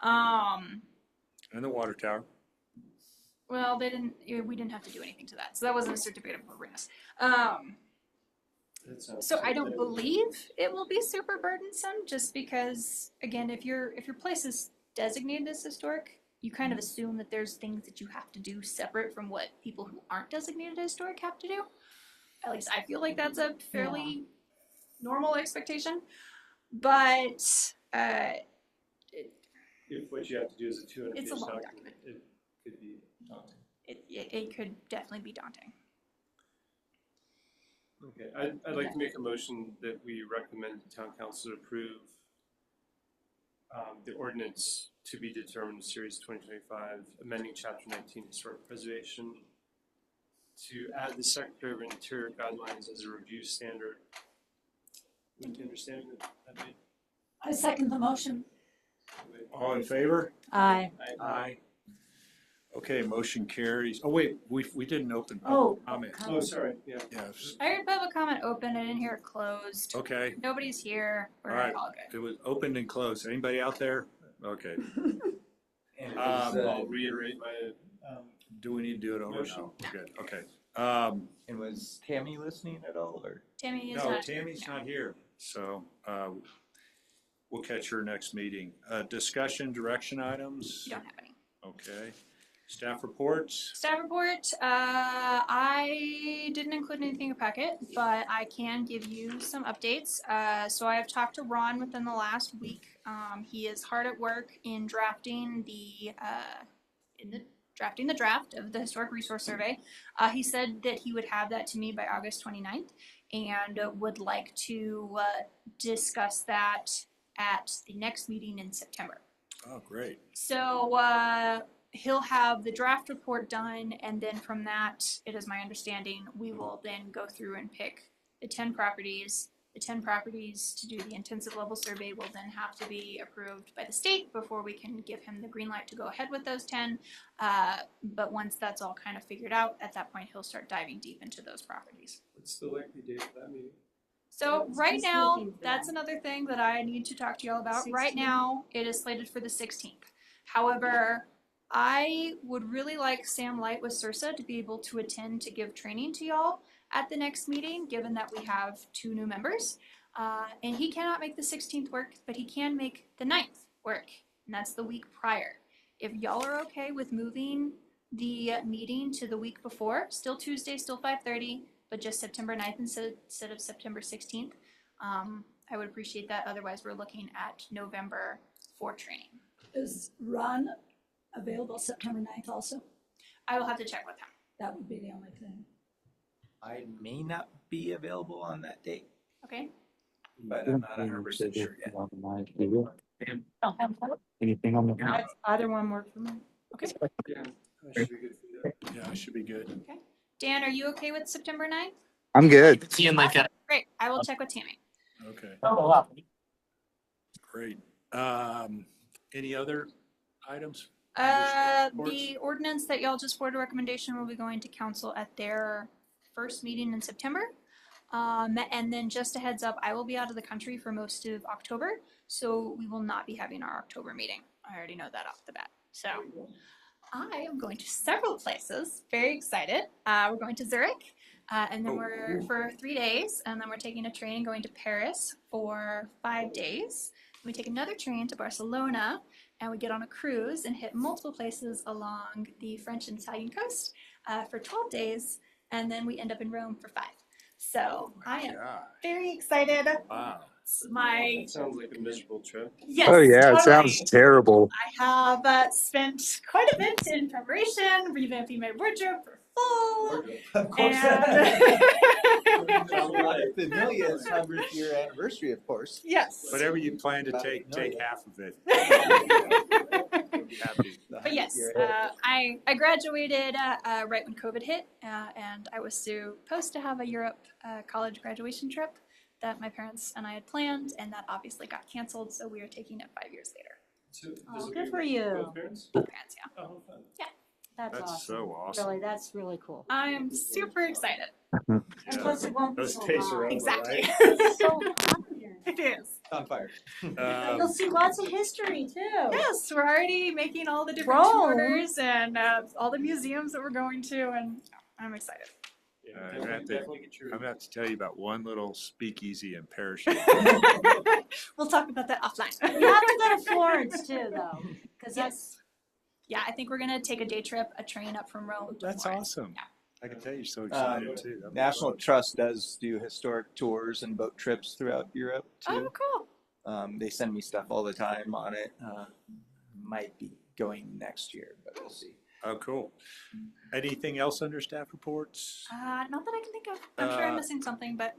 Speaker 2: And the water tower.
Speaker 3: Well, we didn't have to do anything to that. So that wasn't a certificate of appropriateness. So I don't believe it will be super burdensome, just because, again, if your place is designated as historic, you kind of assume that there's things that you have to do separate from what people who aren't designated as historic have to do. At least I feel like that's a fairly normal expectation. But
Speaker 4: If what you have to do is a 200-page
Speaker 3: It's a long
Speaker 4: document, it could be daunting.
Speaker 3: it could definitely be daunting.
Speaker 4: Okay, I'd like to make a motion that we recommend the town council approve the ordinance to be determined, series 2025, amending chapter 19 historic preservation to add the Secretary of Interior guidelines as a review standard. With the understanding that made.
Speaker 1: I second the motion.
Speaker 2: All in favor?
Speaker 7: Aye.
Speaker 2: Aye. Okay, motion carries. Oh, wait, we didn't open
Speaker 7: Oh,
Speaker 2: public comment.
Speaker 4: Oh, sorry, yeah.
Speaker 2: Yes,
Speaker 3: I heard public comment open. I didn't hear it closed.
Speaker 2: okay.
Speaker 3: Nobody's here. We're
Speaker 2: All right.
Speaker 3: all good.
Speaker 2: It was opened and closed. Anybody out there? Okay.
Speaker 6: And it was,
Speaker 4: I'll reiterate my,
Speaker 2: Do we need to do it over?
Speaker 4: Motion.
Speaker 2: No, we're good, okay.
Speaker 6: and was Tammy listening at all, or?
Speaker 3: Tammy is
Speaker 2: No,
Speaker 3: not.
Speaker 2: Tammy's not here, so we'll catch her next meeting. Discussion, direction items?
Speaker 3: You don't have any.
Speaker 2: Okay. Staff reports?
Speaker 3: Staff report. I didn't include anything in the packet, but I can give you some updates. So I have talked to Ron within the last week. He is hard at work in drafting the draft of the historic resource survey. He said that he would have that to me by August 29th and would like to discuss that at the next meeting in September.
Speaker 2: Oh, great.
Speaker 3: So he'll have the draft report done, and then from that, it is my understanding, we will then go through and pick the 10 properties. The 10 properties to do the intensive level survey will then have to be approved by the state before we can give him the green light to go ahead with those 10. But once that's all kind of figured out, at that point, he'll start diving deep into those properties.
Speaker 4: what's the likely date of that meeting?
Speaker 3: So
Speaker 7: He's
Speaker 3: right now,
Speaker 7: looking for
Speaker 3: that's
Speaker 7: that.
Speaker 3: another thing that I need to talk to y'all about. Right
Speaker 7: 16th?
Speaker 3: now, it is slated for the 16th. However, I would really like Sam Light with Sursa to be able to attend to give training to y'all at the next meeting, given that we have 2 new members. And he cannot make the 16th work, but he can make the 9th work, and that's the week prior. If y'all are okay with moving the meeting to the week before, still Tuesday, still 5:30, but just September 9th instead of September 16th, I would appreciate that. Otherwise, we're looking at November for training.
Speaker 1: Is Ron available September 9th also?
Speaker 3: I will have to check with him.
Speaker 1: That would be the only thing.
Speaker 6: I may not be available on that date,
Speaker 3: Okay?
Speaker 6: but I'm not 100% sure yet.
Speaker 5: Anything on the?
Speaker 3: That's, either one work for me. Okay.
Speaker 4: Yeah, that should be good for you.
Speaker 2: Yeah, it should be good.
Speaker 3: Dan, are you okay with September 9th?
Speaker 5: I'm good.
Speaker 8: Seeing like a
Speaker 3: Great. I will check with Tammy.
Speaker 2: Okay,
Speaker 8: oh,
Speaker 2: great. Any other items?
Speaker 3: The ordinance that y'all just forwarded a recommendation will be going to council at their first meeting in September. And then just a heads up, I will be out of the country for most of October, so we will not be having our October meeting. I already know that off the bat. So I am going to several places. Very excited. We're going to Zurich, and then we're for 3 days, and then we're taking a train going to Paris for 5 days. We take another train to Barcelona, and we get on a cruise and hit multiple places along the French and Italian coast for 12 days, and then we end up in Rome for 5. So I am
Speaker 2: God.
Speaker 3: very excited.
Speaker 2: Wow.
Speaker 3: My
Speaker 4: That sounds like a miserable trip.
Speaker 3: yes,
Speaker 5: Oh yeah, it
Speaker 3: totally.
Speaker 5: sounds terrible.
Speaker 3: I have spent quite a bit in preparation, revamping my wardrobe for fall.
Speaker 6: Of course.
Speaker 3: And
Speaker 6: Familia's 100th year anniversary, of course.
Speaker 3: yes.
Speaker 2: Whatever you plan to take half of it. Happy.
Speaker 3: But yes, I graduated right when COVID hit, and I was supposed to have a Europe college graduation trip that my parents and I had planned, and that obviously got canceled, so we are taking it 5 years later.
Speaker 7: Oh, good for you.
Speaker 4: Both parents?
Speaker 3: Both parents, yeah.
Speaker 4: Oh, fun.
Speaker 7: That's
Speaker 2: That's
Speaker 7: awesome.
Speaker 2: so awesome.
Speaker 7: Really, that's really cool.
Speaker 3: I am super excited.
Speaker 7: And plus it won't be
Speaker 2: Those
Speaker 7: so
Speaker 2: days
Speaker 7: hot.
Speaker 2: are over,
Speaker 3: Exactly.
Speaker 7: It's so hot here.
Speaker 3: It is.
Speaker 6: On fire.
Speaker 2: right?
Speaker 7: You'll see lots of history too.
Speaker 3: Yes, we're already making all the different
Speaker 7: Rome.
Speaker 3: tours and all the museums that we're going to, and I'm excited.
Speaker 4: Yeah,
Speaker 2: I'm
Speaker 4: definitely,
Speaker 2: gonna have to-
Speaker 4: definitely get your.
Speaker 2: I'm about to tell you about one little speakeasy in Paris.
Speaker 3: We'll talk about that offline.
Speaker 7: You have to go to Florence too, though, because that's
Speaker 3: Yeah, I think we're gonna take a day trip, a train up from Rome. to
Speaker 2: That's
Speaker 3: Florence.
Speaker 2: awesome. I can tell you're so excited too. That'd be
Speaker 6: National
Speaker 2: fun.
Speaker 6: Trust does do historic tours and boat trips throughout Europe
Speaker 3: Oh,
Speaker 6: too.
Speaker 3: cool.
Speaker 6: They send me stuff all the time on it. Might be going next year, but we'll see.
Speaker 2: Oh, cool. Anything else under staff reports?
Speaker 3: Not that I can think of. I'm sure I'm
Speaker 2: Uh,
Speaker 3: missing something, but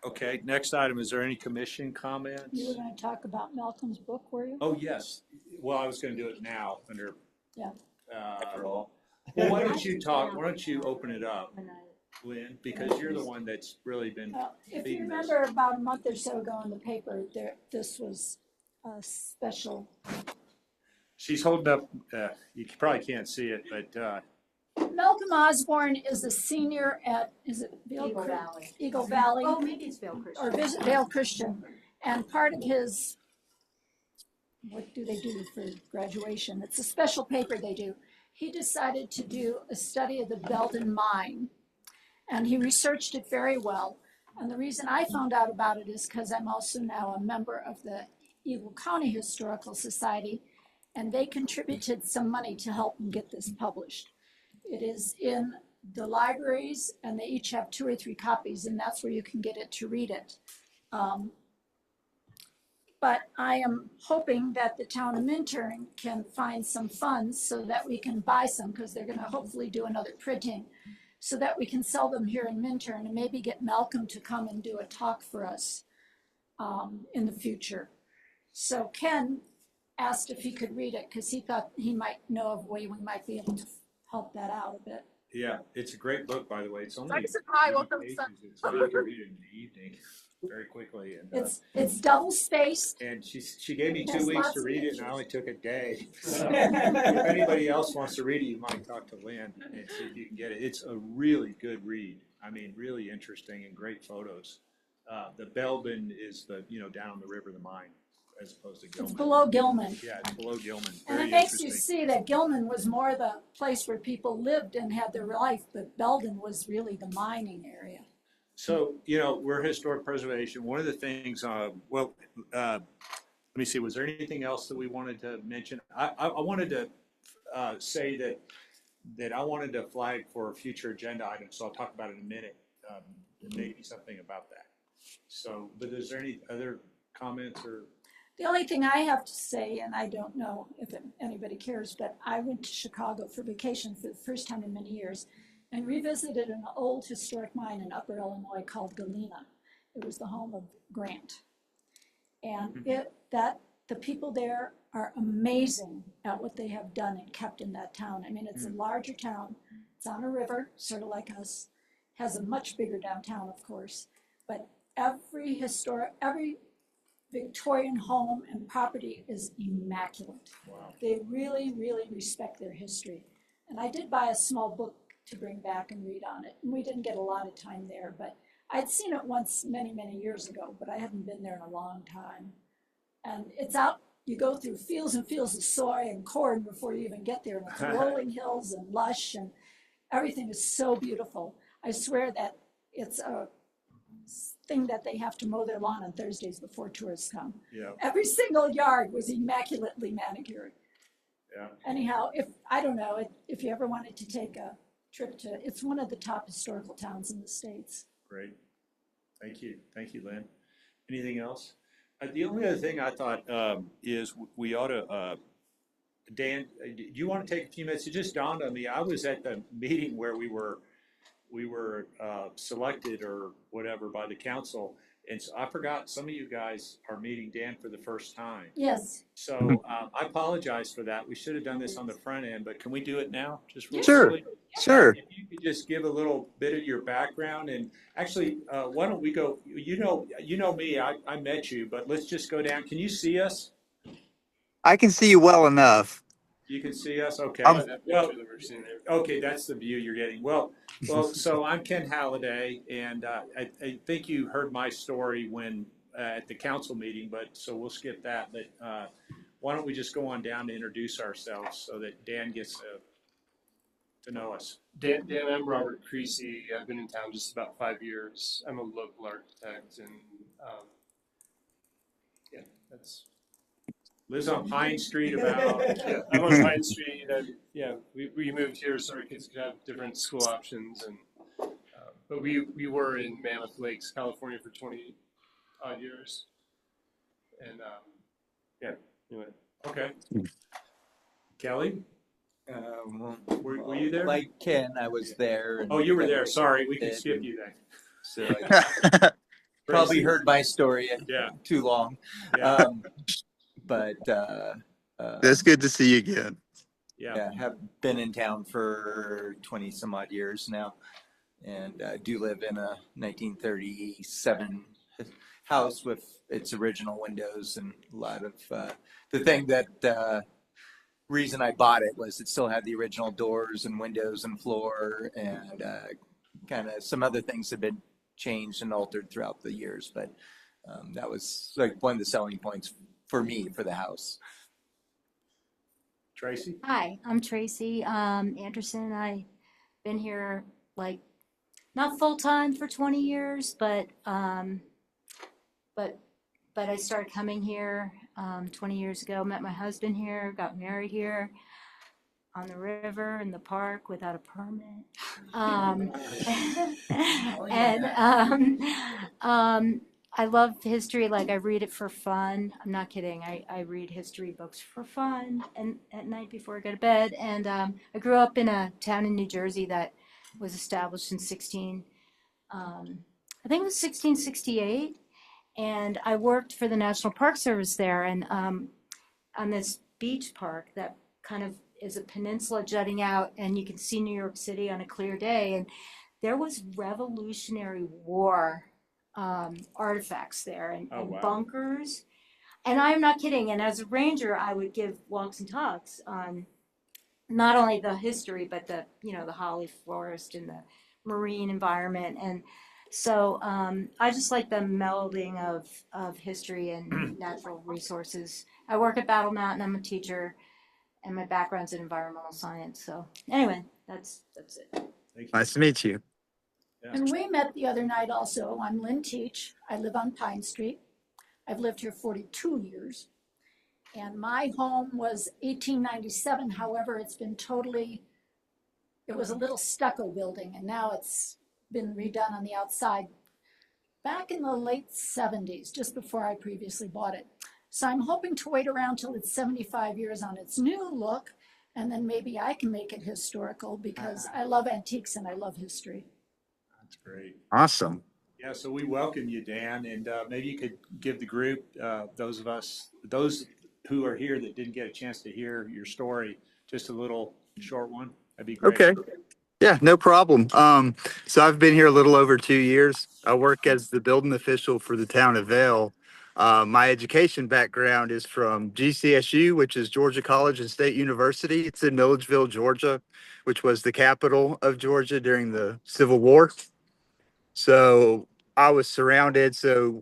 Speaker 2: Okay, next item, is there any commission comments?
Speaker 1: You were gonna talk about Malcolm's book, were you?
Speaker 2: Oh, yes. Well, I was gonna do it now under.
Speaker 1: Yeah.
Speaker 6: After all.
Speaker 2: Well, why don't you open it up,
Speaker 7: when I
Speaker 2: Lynn, because you're the one that's really been,
Speaker 1: If you
Speaker 2: Feeding this.
Speaker 1: remember about a month or so ago in the paper, this was a special.
Speaker 2: she's holding up, you probably can't see it, but,
Speaker 1: Malcolm Osborne is a senior at, is it
Speaker 7: Eagle Valley.
Speaker 1: Eagle Valley,
Speaker 7: Oh, maybe it's Vail Christian.
Speaker 1: or Visit Vale Christian. And part of his, what do they do for graduation? It's a special paper they do. He decided to do a study of the Belden mine, and he researched it very well. And the reason I found out about it is because I'm also now a member of the Eagle County Historical Society, and they contributed some money to help him get this published. It is in the libraries, and they each have 2 or 3 copies, and that's where you can get it to read it. But I am hoping that the town of Minturn can find some funds so that we can buy some, because they're gonna hopefully do another printing, so that we can sell them here in Minturn and maybe get Malcolm to come and do a talk for us in the future. So Ken asked if he could read it, because he thought he might know of a way we might be able to help that out a bit.
Speaker 2: yeah, it's a great book, by the way. It's only.
Speaker 1: Like I said, hi,
Speaker 2: 80
Speaker 1: welcome,
Speaker 2: pages.
Speaker 1: son.
Speaker 2: So you can read it in the evening very quickly. And,
Speaker 1: It's double spaced.
Speaker 2: and she gave me
Speaker 1: There's
Speaker 2: 2 weeks
Speaker 1: lots
Speaker 2: to
Speaker 1: of
Speaker 2: read it,
Speaker 1: pictures.
Speaker 2: and I only took a day. So if anybody else wants to read it, you might talk to Lynn and see if you can get it. It's a really good read. I mean, really interesting and great photos. The Belden is down the river, the mine, as opposed to
Speaker 1: It's
Speaker 2: Gilman.
Speaker 1: below Gilman.
Speaker 2: Yeah, it's below Gilman.
Speaker 1: And
Speaker 2: Very
Speaker 1: it makes you
Speaker 2: interesting.
Speaker 1: see that Gilman was more the place where people lived and had their life, but Belden was really the mining area.
Speaker 2: So, we're historic preservation. One of the things, let me see, was there anything else that we wanted to mention? I wanted to say that I wanted to flag for a future agenda item, so I'll talk about it in a minute. Maybe something about that. So, but is there any other comments or?
Speaker 1: The only thing I have to say, and I don't know if anybody cares, but I went to Chicago for vacation for the first time in many years and revisited an old historic mine in Upper Illinois called Galena. It was the home of Grant. And the people there are amazing at what they have done and kept in that town. I mean, it's a larger town. It's on a river, sort of like us. has a much bigger downtown, of course, but every Victorian home and property is immaculate.
Speaker 2: Wow.
Speaker 1: They really, really respect their history. And I did buy a small book to bring back and read on it. And we didn't get a lot of time there, but I'd seen it once many, many years ago, but I hadn't been there in a long time. And it's out, you go through fields and fields of soy and corn before you even get there. And it's rolling hills and lush, and everything is so beautiful. I swear that it's a thing that they have to mow their lawn on Thursdays before tourists come.
Speaker 2: Yeah.
Speaker 1: Every single yard was immaculately manicured.
Speaker 2: Yeah.
Speaker 1: Anyhow, if you ever wanted to take a trip to, it's one of the top historical towns in the States.
Speaker 2: Great. Thank you. Thank you, Lynn. Anything else? The only other thing I thought is we ought to, Dan, do you want to take a few minutes? It just dawned on me. I was at the meeting where we were selected or whatever by the council. And so I forgot some of you guys are meeting Dan for the first time.
Speaker 1: Yes.
Speaker 2: So I apologize for that. We should have done this on the front end, but can we do it now? Just real
Speaker 5: Sure.
Speaker 2: quickly?
Speaker 5: Sure.
Speaker 2: If you could just give a little bit of your background, and actually, why don't we go? You know me. I met you, but let's just go down. Can you see us?
Speaker 5: I can see you well enough.
Speaker 2: You can see us. Okay.
Speaker 5: I'm-
Speaker 2: Well, okay, that's the view you're getting. Well. So I'm Ken Halliday, and I think you heard my story when at the council meeting, but so we'll skip that. But why don't we just go on down to introduce ourselves so that Dan gets to know us.
Speaker 4: Dan, I'm Robert Creasy. I've been in town just about 5 years. I'm a local architect, and yeah, that's.
Speaker 2: Lives on Pine Street about.
Speaker 4: Yeah, I'm on Pine Street. We moved here so our kids could have different school options, and but we were in Mammoth Lakes, California, for 20 odd years, and anyway.
Speaker 2: Okay. Kelly,
Speaker 6: Well,
Speaker 2: were you there?
Speaker 6: like Ken, I was there. And
Speaker 2: Oh, you were there. Sorry, we can skip you then.
Speaker 6: So I probably heard my story
Speaker 2: Yeah.
Speaker 6: too long.
Speaker 2: Yeah.
Speaker 6: But
Speaker 5: That's good to see you again.
Speaker 2: Yeah.
Speaker 6: have been in town for 20 some odd years now, and do live in a 1937 house with its original windows, and a lot of the thing that reason I bought it was it still had the original doors and windows and floor, and kind of some other things have been changed and altered throughout the years, but that was like one of the selling points for me for the house.
Speaker 2: Tracy?
Speaker 7: Hi, I'm Tracy Anderson. I've been here like not full time for 20 years, but I started coming here 20 years ago. Met my husband here, got married here on the river in the park without a permit. I love history. Like, I read it for fun. I'm not kidding. I read history books for fun and at night before I go to bed. And I grew up in a town in New Jersey that was established in I think it was 1668. And I worked for the National Park Service there, and on this beach park that kind of is a peninsula jutting out, and you can see New York City on a clear day. And there was Revolutionary War artifacts there, and
Speaker 2: wow.
Speaker 7: bunkers. And I'm not kidding. And as a ranger, I would give walks and talks on not only the history, but the holly forest and the marine environment. And so I just like the melding of history and natural resources. I work at Battle Mountain. I'm a teacher, and my background's in environmental science. So anyway, that's it.
Speaker 2: Thank you.
Speaker 5: Nice to meet you.
Speaker 2: Yeah.
Speaker 1: And we met the other night also. I'm Lynn Teach. I live on Pine Street. I've lived here 42 years. And my home was 1897. However, it was a little stucco building, and now it's been redone on the outside back in the late 70s, just before I previously bought it. So I'm hoping to wait around till it's 75 years on its new look, and then maybe I can make it historical, because I love antiques and I love history.
Speaker 2: That's great.
Speaker 5: Awesome.
Speaker 2: Yeah, so we welcome you, Dan, and maybe you could give the group, those who are here that didn't get a chance to hear your story, just a little short one. That'd be great.
Speaker 5: Okay. Yeah, no problem. So I've been here a little over 2 years. I work as the building official for the town of Vail. My education background is from GCSU, which is Georgia College and State University. It's in Milledgeville, Georgia, which was the capital of Georgia during the Civil War. So I was surrounded. So,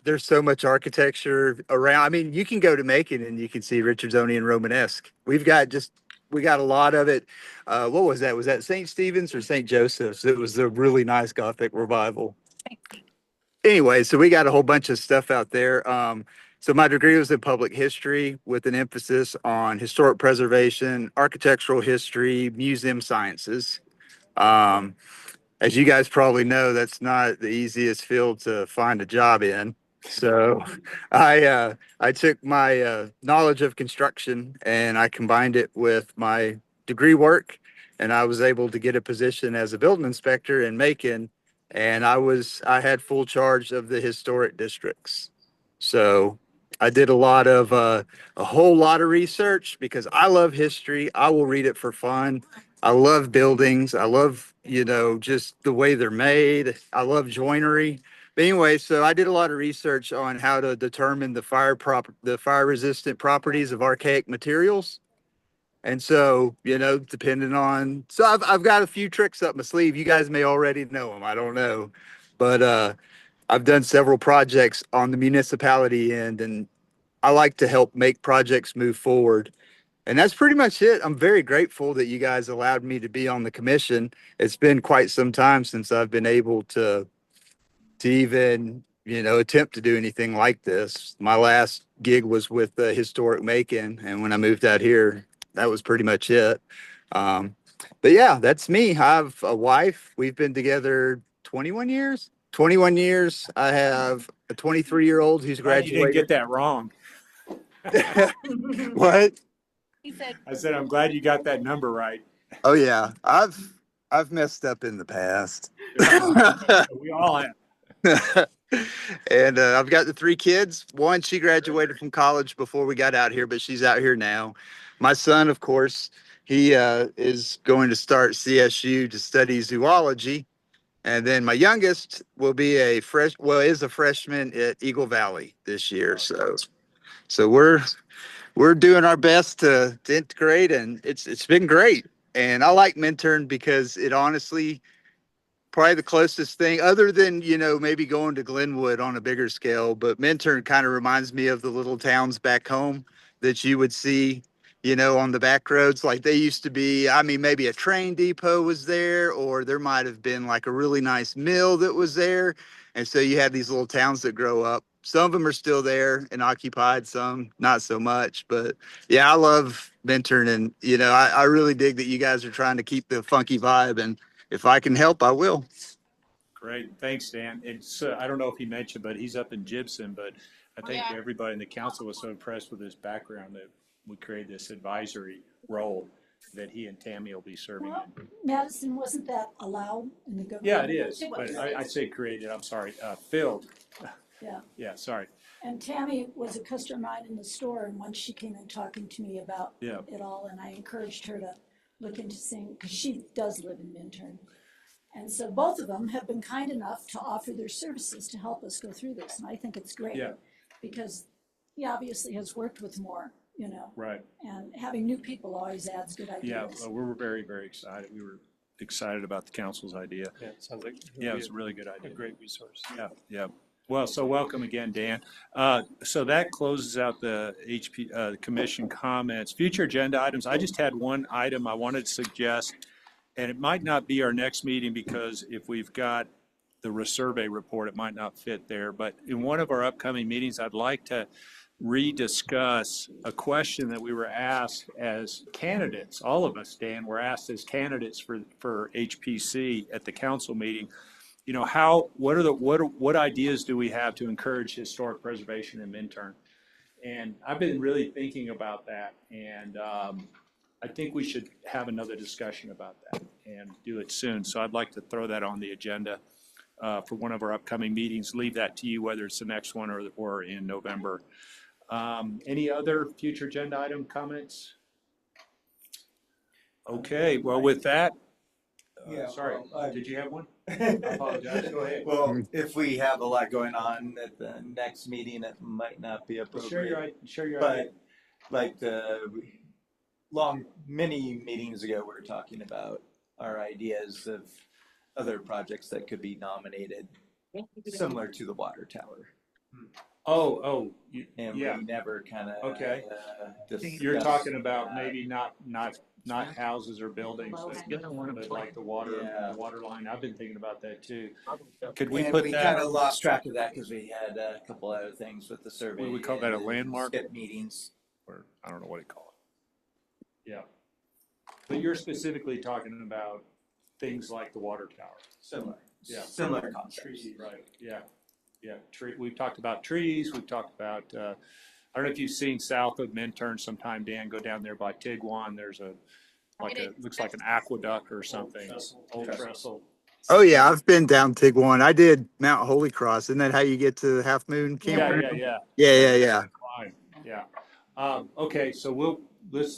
Speaker 5: there's so much architecture around. I mean, you can go to Macon and you can see Richardsonian Romanesque. We got a lot of it. What was that? Was that St. Stephen's or St. Joseph's? It was a really nice Gothic revival. Anyway, so we got a whole bunch of stuff out there. So my degree was in public history with an emphasis on historic preservation, architectural history, museum sciences. Um, as you guys probably know, that's not the easiest field to find a job in. So I took my knowledge of construction and I combined it with my degree work, and I was able to get a position as a building inspector in Macon, and I had full charge of the historic districts. So I did a whole lot of research because I love history. I will read it for fun. I love buildings. I love, just the way they're made. I love joinery. But anyway, so I did a lot of research on how to determine the fire resistant properties of archaic materials. And so, I've got a few tricks up my sleeve. You guys may already know them. I don't know. But I've done several projects on the municipality end, and I like to help make projects move forward. And that's pretty much it. I'm very grateful that you guys allowed me to be on the commission. It's been quite some time since I've been able to even, attempt to do anything like this. My last gig was with the historic Macon, and when I moved out here, that was pretty much it. Um, but yeah, that's me. I have a wife. We've been together 21 years. 21 years. I have a 23-year-old who's
Speaker 2: Glad you didn't get
Speaker 5: graduated.
Speaker 2: that wrong.
Speaker 5: What?
Speaker 2: I said, I'm glad you got that number right.
Speaker 5: Oh yeah, I've messed up in the past.
Speaker 2: We all have.
Speaker 5: And I've got the three kids. One, she graduated from college before we got out here, but she's out here now. My son, of course, he is going to start CSU to study zoology. And then my youngest will be is a freshman at Eagle Valley this year. So we're doing our best to integrate, and it's been great. And I like Minturn because it honestly probably the closest thing other than, maybe going to Glenwood on a bigger scale, but Minturn kind of reminds me of the little towns back home that you would see, on the back roads. Like they used to be, I mean, maybe a train depot was there, or there might have been like a really nice mill that was there. And so you had these little towns that grow up. Some of them are still there and occupied, some not so much. But yeah, I love Minturn, and I really dig that you guys are trying to keep the funky vibe, and if I can help, I will.
Speaker 2: Great. Thanks, Dan. It's, I don't know if he mentioned, but he's up in Gibson, but I think everybody in the council was so impressed with his background that we created this advisory role that he and Tammy will be serving
Speaker 1: Well,
Speaker 2: in.
Speaker 1: Madison, wasn't that allowed in the government?
Speaker 2: Yeah, it is, but I say created, I'm sorry, filled.
Speaker 1: Yeah.
Speaker 2: Yeah, sorry.
Speaker 1: And Tammy was a customer of mine in the store, and once she came in talking to me about
Speaker 2: Yeah.
Speaker 1: it all, and I encouraged her to look into seeing, because she does live in Minturn. And so both of them have been kind enough to offer their services to help us go through this, and I think it's great.
Speaker 2: Yeah.
Speaker 1: Because he obviously has worked with more,
Speaker 2: Right.
Speaker 1: and having new people always adds good
Speaker 2: Yeah,
Speaker 1: ideas.
Speaker 2: we were very, very excited. We were excited about the council's idea.
Speaker 4: Yeah, it sounds like
Speaker 2: Yeah, it's a really good
Speaker 4: a
Speaker 2: idea.
Speaker 4: great resource.
Speaker 2: Yeah, yeah. Well, so welcome again, Dan. So that closes out the commission comments. Future agenda items. I just had one item I wanted to suggest, and it might not be our next meeting because if we've got the resurvey report, it might not fit there. But in one of our upcoming meetings, I'd like to rediscuss a question that we were asked as candidates. All of us, Dan, were asked as candidates for HPC at the council meeting. What ideas do we have to encourage historic preservation in Minturn? And I've been really thinking about that, and I think we should have another discussion about that and do it soon. So I'd like to throw that on the agenda for one of our upcoming meetings. Leave that to you, whether it's the next one or in November. Any other future agenda item comments? Okay, well, with that,
Speaker 6: Yeah,
Speaker 2: sorry,
Speaker 6: well, I-
Speaker 2: did you have one? I apologize, go ahead.
Speaker 6: Well, if we have a lot going on at the next meeting, it might not be
Speaker 2: Share
Speaker 6: appropriate.
Speaker 2: your idea.
Speaker 6: But like many meetings ago, we were talking about our ideas of other projects that could be nominated, similar to the water tower.
Speaker 2: Oh,
Speaker 6: And
Speaker 2: yeah.
Speaker 6: we never kind of
Speaker 2: Okay.
Speaker 6: discussed
Speaker 2: You're talking about
Speaker 6: that.
Speaker 2: maybe not houses or buildings, but like the water,
Speaker 6: Yeah.
Speaker 2: the water line. I've been thinking about that too. Could we
Speaker 6: And
Speaker 2: put
Speaker 6: we
Speaker 2: that?
Speaker 6: kind of lost track of that because we had a couple other things with the survey.
Speaker 2: What do we call that, a
Speaker 6: and
Speaker 2: landmark?
Speaker 6: skip meetings.
Speaker 2: Or I don't know what to call it. Yeah. But you're specifically talking about things like the water tower.
Speaker 6: Similar.
Speaker 2: Yeah.
Speaker 6: Similar concepts.
Speaker 2: Trees, right, yeah, yeah, we've talked about trees, we've talked about, I don't know if you've seen south of Minturn sometime, Dan, go down there by Tiguan, there's looks like an aqueduct or something, old trestle.
Speaker 5: Oh yeah, I've been down Tiguan. I did Mount Holy Cross. Isn't that how you get to Half Moon Camper? Yeah.
Speaker 2: Fine, yeah. Okay, so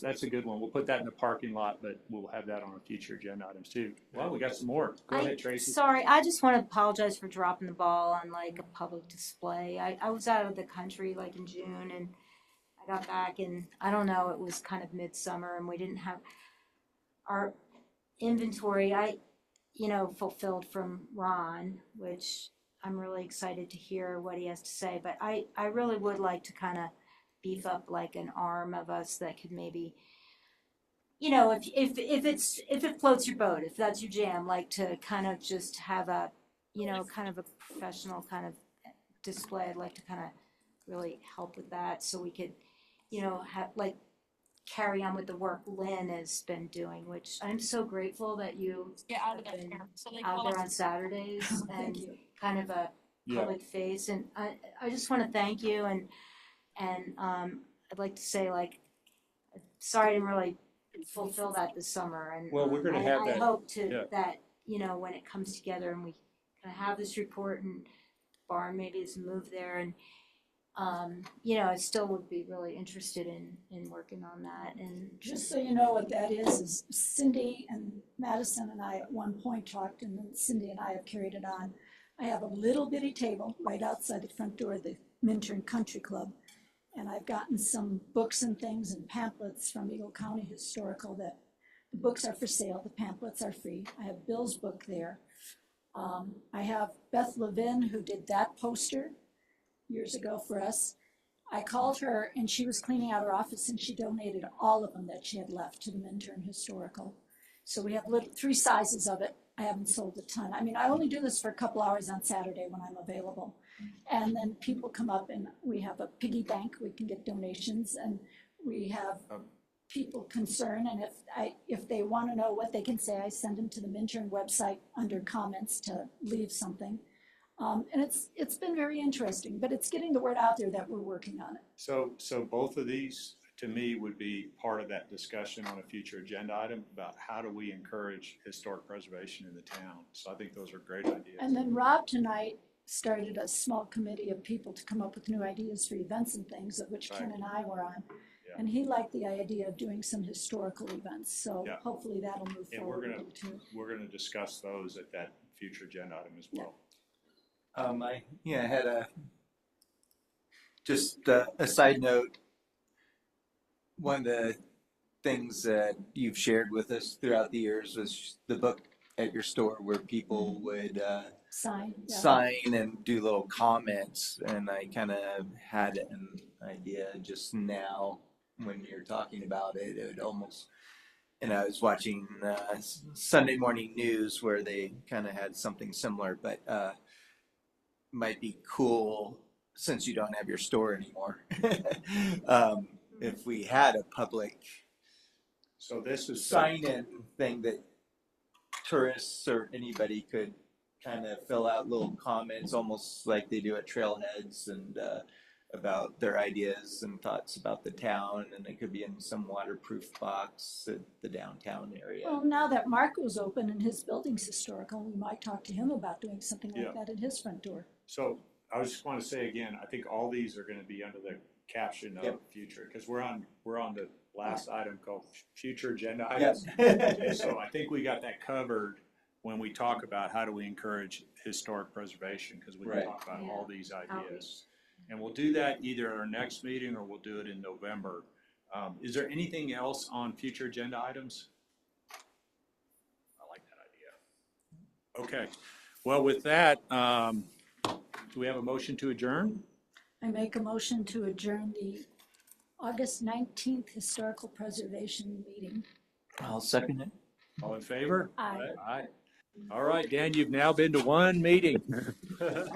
Speaker 2: that's a good one, we'll put that in the parking lot, but we'll have that on a future agenda items too. Well, we got some more, go ahead, Tracy.
Speaker 7: Sorry, I just want to apologize for dropping the ball on like a public display. I was out of the country like in June and I got back and I don't know, it was kind of midsummer and we didn't have our inventory. Fulfilled from Ron, which I'm really excited to hear what he has to say. But I really would like to kind of beef up like an arm of us that could maybe, if it floats your boat, if that's your jam, like to kind of just have a, kind of a professional kind of display. I'd like to kind of really help with that so we could, have like carry on with the work Lynn has been doing, which I'm so grateful that you have been out there on Saturdays and kind of a public face. And I just want to thank you and I'd like to say like, sorry I didn't really fulfill that this summer. And
Speaker 2: Well, we're gonna have
Speaker 7: I
Speaker 2: that.
Speaker 7: hope that, when it comes together and we kind of have this report and barn maybe is moved there and I still would be really interested in working on that. And
Speaker 1: Just so you know what that is Cindy and Madison and I at one point talked, and then Cindy and I have carried it on. I have a little bitty table right outside the front door of the Minturn Country Club, and I've gotten some books and things and pamphlets from Eagle County Historical that the books are for sale, the pamphlets are free. I have Bill's book there. I have Beth Levin, who did that poster years ago for us. I called her and she was cleaning out her office and she donated all of them that she had left to the Minturn Historical. So we have 3 sizes of it. I haven't sold a ton. I mean, I only do this for a couple hours on Saturday when I'm available. And then people come up and we have a piggy bank. We can get donations and we have people concerned. And if they want to know what they can say, I send them to the Minturn website under comments to leave something. And it's been very interesting, but it's getting the word out there that we're working on it.
Speaker 2: So both of these, to me, would be part of that discussion on a future agenda item about how do we encourage historic preservation in the town. So I think those are great ideas.
Speaker 1: And then Rob tonight started a small committee of people to come up with new ideas for events and things, of which Ken and I were on.
Speaker 2: Yeah.
Speaker 1: And he liked the idea of doing some historical events, so
Speaker 2: Yeah.
Speaker 1: hopefully that'll move
Speaker 2: And
Speaker 1: forward a little too.
Speaker 2: we're gonna discuss those at that future agenda item as well.
Speaker 6: I had just a side note. One of the things that you've shared with us throughout the years was the book at your store where people would
Speaker 1: Sign. Yeah.
Speaker 6: sign and do little comments. And I kind of had an idea just now when you're talking about it. It would almost, and I was watching Sunday morning news where they kind of had something similar, but might be cool since you don't have your store anymore. If we had a public
Speaker 2: So this is
Speaker 6: sign-in thing that tourists or anybody could kind of fill out little comments, almost like they do at trailheads, and about their ideas and thoughts about the town, and it could be in some waterproof box at the downtown area.
Speaker 1: Well, now that Marco's open and his building's historical, we might talk to him about doing something like that at his front door.
Speaker 2: So I just want to say again, I think all these are going to be under the caption of
Speaker 6: Yep.
Speaker 2: future, because we're on the last item called future agenda items.
Speaker 6: Yes.
Speaker 2: And so I think we got that covered when we talk about how do we encourage historic preservation, because we can
Speaker 6: Right.
Speaker 2: talk about all these ideas.
Speaker 7: Outreach.
Speaker 2: And we'll do that either at our next meeting or we'll do it in November. Is there anything else on future agenda items? I like that idea. Okay, well, with that, do we have a motion to adjourn?
Speaker 1: I make a motion to adjourn the August 19th Historical Preservation Meeting.
Speaker 6: I'll second it.
Speaker 2: All in favor?
Speaker 1: Aye.
Speaker 2: Aye. All right, Dan, you've now been to one meeting.